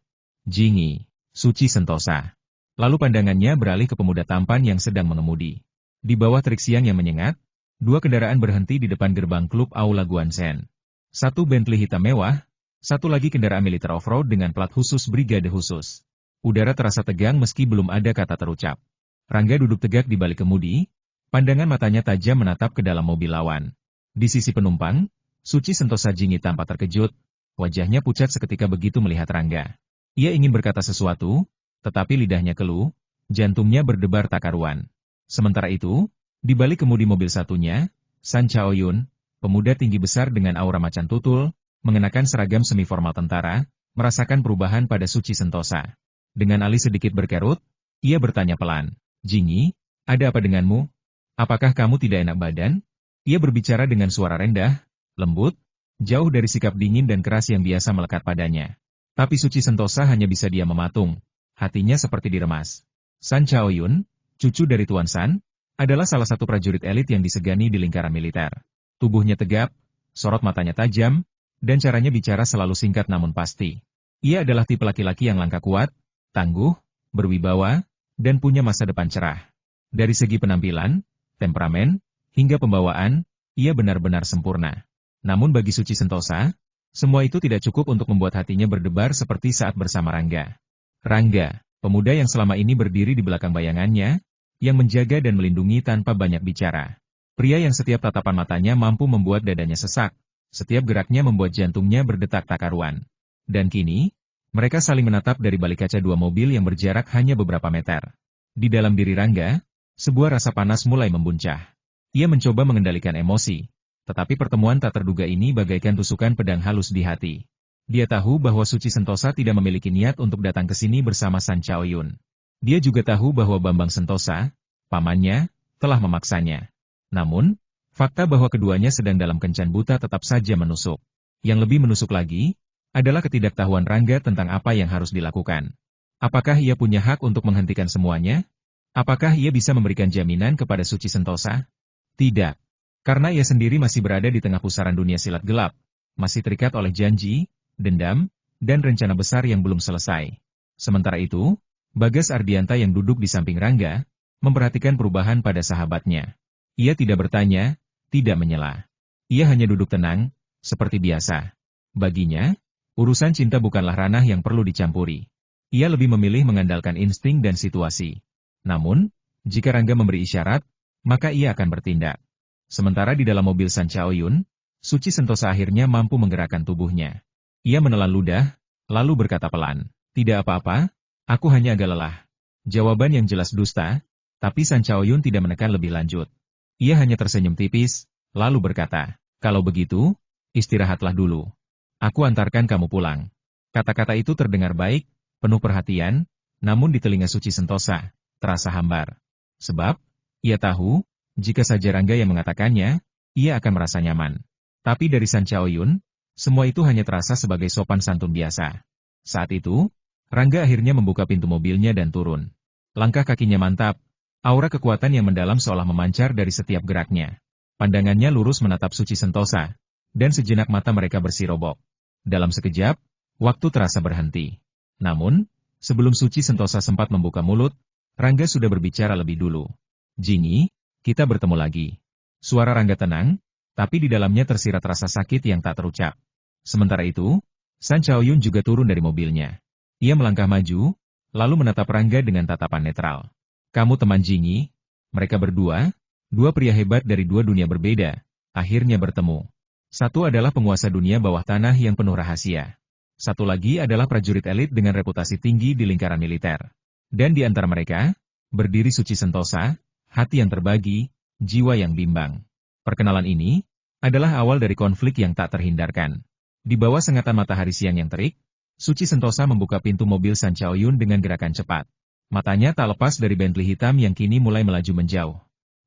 Jingi, Suci Sentosa. Lalu pandangannya beralih ke pemuda tampan yang sedang mengemudi. Di bawah terik siang yang menyengat, dua kendaraan berhenti di depan gerbang klub Aula Guansen. Satu Bentley hitam mewah, satu lagi kendaraan militer off-road dengan plat khusus Brigade Khusus. Udara terasa tegang meski belum ada kata terucap. Rangga duduk tegak di balik kemudi, pandangan matanya tajam menatap ke dalam mobil lawan. Di sisi penumpang, Suci Sentosa Jingi tampak terkejut, wajahnya pucat seketika begitu melihat Rangga. Ia ingin berkata sesuatu, tetapi lidahnya keluh, jantungnya berdebar tak karuan. Sementara itu, di balik kemudi mobil satunya, San Chaoyun, pemuda tinggi besar dengan aura macan tutul, mengenakan seragam semi-formal tentara, merasakan perubahan pada Suci Sentosa. Dengan alis sedikit berkerut, ia bertanya pelan, Jingi, ada apa denganmu? Apakah kamu tidak enak badan? Ia berbicara dengan suara rendah, lembut, jauh dari sikap dingin dan keras yang biasa melekat padanya. Tapi Suci Sentosa hanya bisa diam mematung, hatinya seperti diremas. San Chaoyun, cucu dari Tuan San, adalah salah satu prajurit elit yang disegani di lingkaran militer. Tubuhnya tegap, sorot matanya tajam, dan caranya bicara selalu singkat namun pasti. Ia adalah tipe laki-laki yang langkah kuat, tangguh, berwibawa, dan punya masa depan cerah. Dari segi penampilan, temperamen, hingga pembawaan, ia benar-benar sempurna. Namun bagi Suci Sentosa, semua itu tidak cukup untuk membuat hatinya berdebar seperti saat bersama Rangga. Rangga, pemuda yang selama ini berdiri di belakang bayangannya, yang menjaga dan melindungi tanpa banyak bicara. Pria yang setiap tatapan matanya mampu membuat dadanya sesak, setiap geraknya membuat jantungnya berdetak tak karuan. Dan kini, mereka saling menatap dari balik kaca dua mobil yang berjarak hanya beberapa meter. Di dalam diri Rangga, sebuah rasa panas mulai membuncah. Ia mencoba mengendalikan emosi, tetapi pertemuan tak terduga ini bagaikan tusukan pedang halus di hati. Dia tahu bahwa Suci Sentosa tidak memiliki niat untuk datang ke sini bersama San Chaoyun. Dia juga tahu bahwa Bambang Sentosa, pamannya, telah memaksanya. Namun, fakta bahwa keduanya sedang dalam kencan buta tetap saja menusuk. Yang lebih menusuk lagi, adalah ketidaktahuan Rangga tentang apa yang harus dilakukan. Apakah ia punya hak untuk menghentikan semuanya? Apakah ia bisa memberikan jaminan kepada Suci Sentosa? Tidak. Karena ia sendiri masih berada di tengah pusaran dunia silat gelap, masih terikat oleh janji, dendam, dan rencana besar yang belum selesai. Sementara itu, Bagas Ardianta yang duduk di samping Rangga, memperhatikan perubahan pada sahabatnya. Ia tidak bertanya, tidak menyela. Ia hanya duduk tenang, seperti biasa. Baginya, Urusan cinta bukanlah ranah yang perlu dicampuri. Ia lebih memilih mengandalkan insting dan situasi. Namun, jika Rangga memberi isyarat, maka ia akan bertindak. Sementara di dalam mobil San Chaoyun, Suci Sentosa akhirnya mampu menggerakkan tubuhnya. Ia menelan ludah, lalu berkata pelan, "Tidak apa-apa, aku hanya agak lelah." Jawaban yang jelas dusta, tapi San Chaoyun tidak menekan lebih lanjut. Ia hanya tersenyum tipis, lalu berkata, "Kalau begitu, istirahatlah dulu. Aku antarkan kamu pulang." Kata-kata itu terdengar baik, penuh perhatian, namun di telinga Suci Sentosa, terasa hambar. Sebab, ia tahu, jika saja Rangga yang mengatakannya, ia akan merasa nyaman. Tapi dari San Chaoyun, semua itu hanya terasa sebagai sopan santun biasa. Saat itu, Rangga akhirnya membuka pintu mobilnya dan turun. Langkah kakinya mantap, aura kekuatan yang mendalam seolah memancar dari setiap geraknya. Pandangannya lurus menatap Suci Sentosa, dan sejenak mata mereka bersirobok. Dalam sekejap, waktu terasa berhenti. Namun, sebelum Suci Sentosa sempat membuka mulut, Rangga sudah berbicara lebih dulu. "Jingi, kita bertemu lagi." Suara Rangga tenang, tapi di dalamnya tersirat rasa sakit yang tak terucap. Sementara itu, San Chaoyun juga turun dari mobilnya. Ia melangkah maju, lalu menatap Rangga dengan tatapan netral. "Kamu teman Jingi?" Mereka berdua, dua pria hebat dari dua dunia berbeda, akhirnya bertemu. Satu adalah penguasa dunia bawah tanah yang penuh rahasia. Satu lagi adalah prajurit elit dengan reputasi tinggi di lingkaran militer. Dan di antara mereka, berdiri Suci Sentosa, hati yang terbagi, jiwa yang bimbang. Perkenalan ini adalah awal dari konflik yang tak terhindarkan. Di bawah sengatan matahari siang yang terik, Suci Sentosa membuka pintu mobil San Chaoyun dengan gerakan cepat. Matanya tak lepas dari Bentley hitam yang kini mulai melaju menjauh.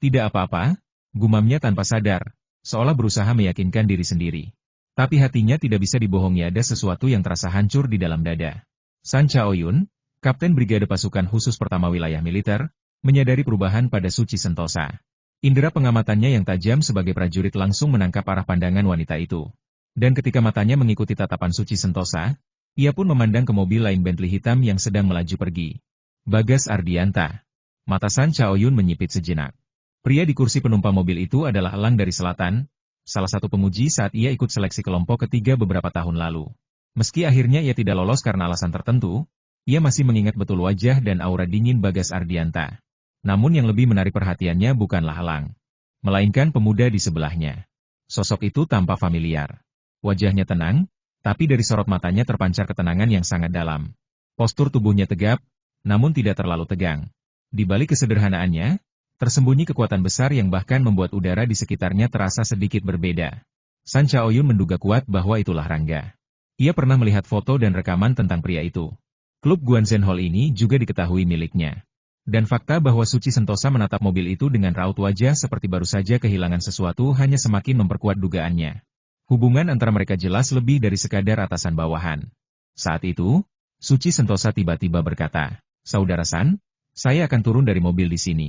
"Tidak apa-apa," gumamnya tanpa sadar, seolah berusaha meyakinkan diri sendiri. Tapi hatinya tidak bisa dibohongi, ada sesuatu yang terasa hancur di dalam dada. San Chaoyun, Kapten Brigade Pasukan Khusus Pertama Wilayah Militer, menyadari perubahan pada Suci Sentosa. Indera pengamatannya yang tajam sebagai prajurit langsung menangkap arah pandangan wanita itu. Dan ketika matanya mengikuti tatapan Suci Sentosa, ia pun memandang ke mobil lain Bentley hitam yang sedang melaju pergi. Bagas Ardianta. Mata San Chaoyun menyipit sejenak. Pria di kursi penumpang mobil itu adalah Elang dari Selatan, salah satu penguji saat ia ikut seleksi kelompok ketiga beberapa tahun lalu. Meski akhirnya ia tidak lolos karena alasan tertentu, ia masih mengingat betul wajah dan aura dingin Bagas Ardianta. Namun yang lebih menarik perhatiannya bukanlah Elang, melainkan pemuda di sebelahnya. Sosok itu tampak familiar. Wajahnya tenang, tapi dari sorot matanya terpancar ketenangan yang sangat dalam. Postur tubuhnya tegap, namun tidak terlalu tegang. Di balik kesederhanaannya, tersembunyi kekuatan besar yang bahkan membuat udara di sekitarnya terasa sedikit berbeda. San Chaoyun menduga kuat bahwa itulah Rangga. Ia pernah melihat foto dan rekaman tentang pria itu. Klub Guanzhen Hall ini juga diketahui miliknya. Dan fakta bahwa Suci Sentosa menatap mobil itu dengan raut wajah seperti baru saja kehilangan sesuatu hanya semakin memperkuat dugaannya. Hubungan antara mereka jelas lebih dari sekadar atasan bawahan. Saat itu, Suci Sentosa tiba-tiba berkata, "Saudara San, saya akan turun dari mobil di sini.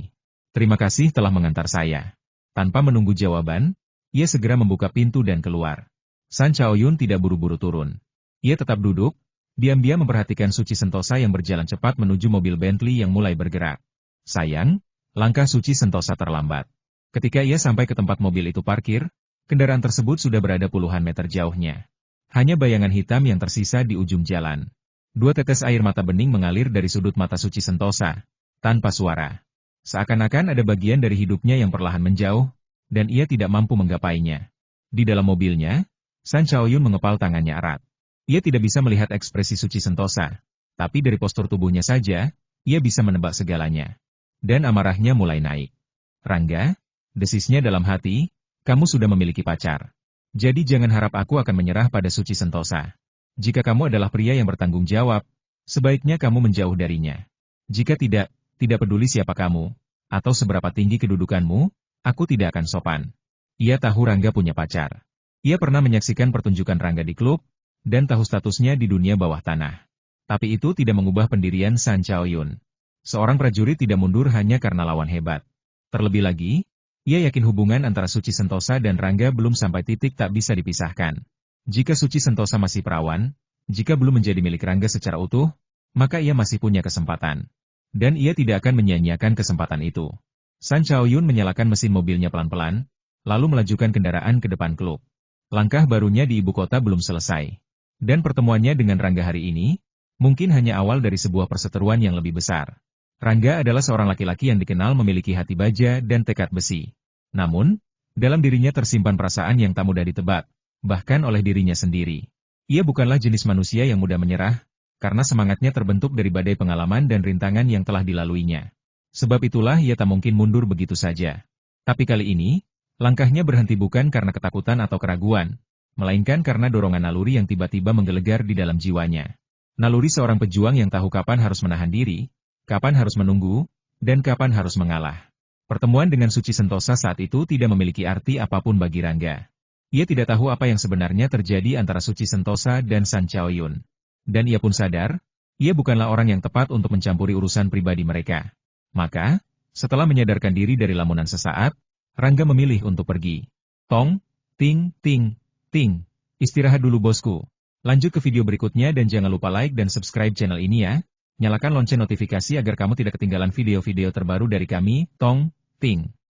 Terima kasih telah mengantar saya." Tanpa menunggu jawaban, ia segera membuka pintu dan keluar. San Chaoyun tidak buru-buru turun. Ia tetap duduk, diam-diam memperhatikan Suci Sentosa yang berjalan cepat menuju mobil Bentley yang mulai bergerak. Sayang, langkah Suci Sentosa terlambat. Ketika ia sampai ke tempat mobil itu parkir, kendaraan tersebut sudah berada puluhan meter jauhnya. Hanya bayangan hitam yang tersisa di ujung jalan. Dua tetes air mata bening mengalir dari sudut mata Suci Sentosa, tanpa suara. Seakan-akan ada bagian dari hidupnya yang perlahan menjauh, dan ia tidak mampu menggapainya. Di dalam mobilnya, San Chaoyun mengepal tangannya erat. Ia tidak bisa melihat ekspresi Suci Sentosa, tapi dari postur tubuhnya saja, ia bisa menebak segalanya. Dan amarahnya mulai naik. "Rangga," desisnya dalam hati, "kamu sudah memiliki pacar. Jadi jangan harap aku akan menyerah pada Suci Sentosa. Jika kamu adalah pria yang bertanggung jawab, sebaiknya kamu menjauh darinya. Jika tidak peduli siapa kamu, atau seberapa tinggi kedudukanmu, aku tidak akan sopan." Ia tahu Rangga punya pacar. Ia pernah menyaksikan pertunjukan Rangga di klub, dan tahu statusnya di dunia bawah tanah. Tapi itu tidak mengubah pendirian San Chaoyun. Seorang prajurit tidak mundur hanya karena lawan hebat. Terlebih lagi, ia yakin hubungan antara Suci Sentosa dan Rangga belum sampai titik tak bisa dipisahkan. Jika Suci Sentosa masih perawan, jika belum menjadi milik Rangga secara utuh, maka ia masih punya kesempatan. Dan ia tidak akan menyia-nyiakan kesempatan itu. San Chaoyun menyalakan mesin mobilnya pelan-pelan, lalu melajukan kendaraan ke depan klub. Langkah barunya di ibu kota belum selesai. Dan pertemuannya dengan Rangga hari ini, mungkin hanya awal dari sebuah perseteruan yang lebih besar. Rangga adalah seorang laki-laki yang dikenal memiliki hati baja dan tekad besi. Namun, dalam dirinya tersimpan perasaan yang tak mudah ditebak, bahkan oleh dirinya sendiri. Ia bukanlah jenis manusia yang mudah menyerah, karena semangatnya terbentuk dari badai pengalaman dan rintangan yang telah dilaluinya. Sebab itulah ia tak mungkin mundur begitu saja. Tapi kali ini, langkahnya berhenti bukan karena ketakutan atau keraguan, melainkan karena dorongan naluri yang tiba-tiba menggelegar di dalam jiwanya. Naluri seorang pejuang yang tahu kapan harus menahan diri, kapan harus menunggu, dan kapan harus mengalah. Pertemuan dengan Suci Sentosa saat itu tidak memiliki arti apapun bagi Rangga. Ia tidak tahu apa yang sebenarnya terjadi antara Suci Sentosa dan San Chaoyun. Dan ia pun sadar, ia bukanlah orang yang tepat untuk mencampuri urusan pribadi mereka. Maka, setelah menyadarkan diri dari lamunan sesaat, Rangga memilih untuk pergi. Tong, ting, ting, ting. Istirahat dulu bosku. Lanjut ke video berikutnya dan jangan lupa like dan subscribe channel ini ya. Nyalakan lonceng notifikasi agar kamu tidak ketinggalan video-video terbaru dari kami, Tong, Ting.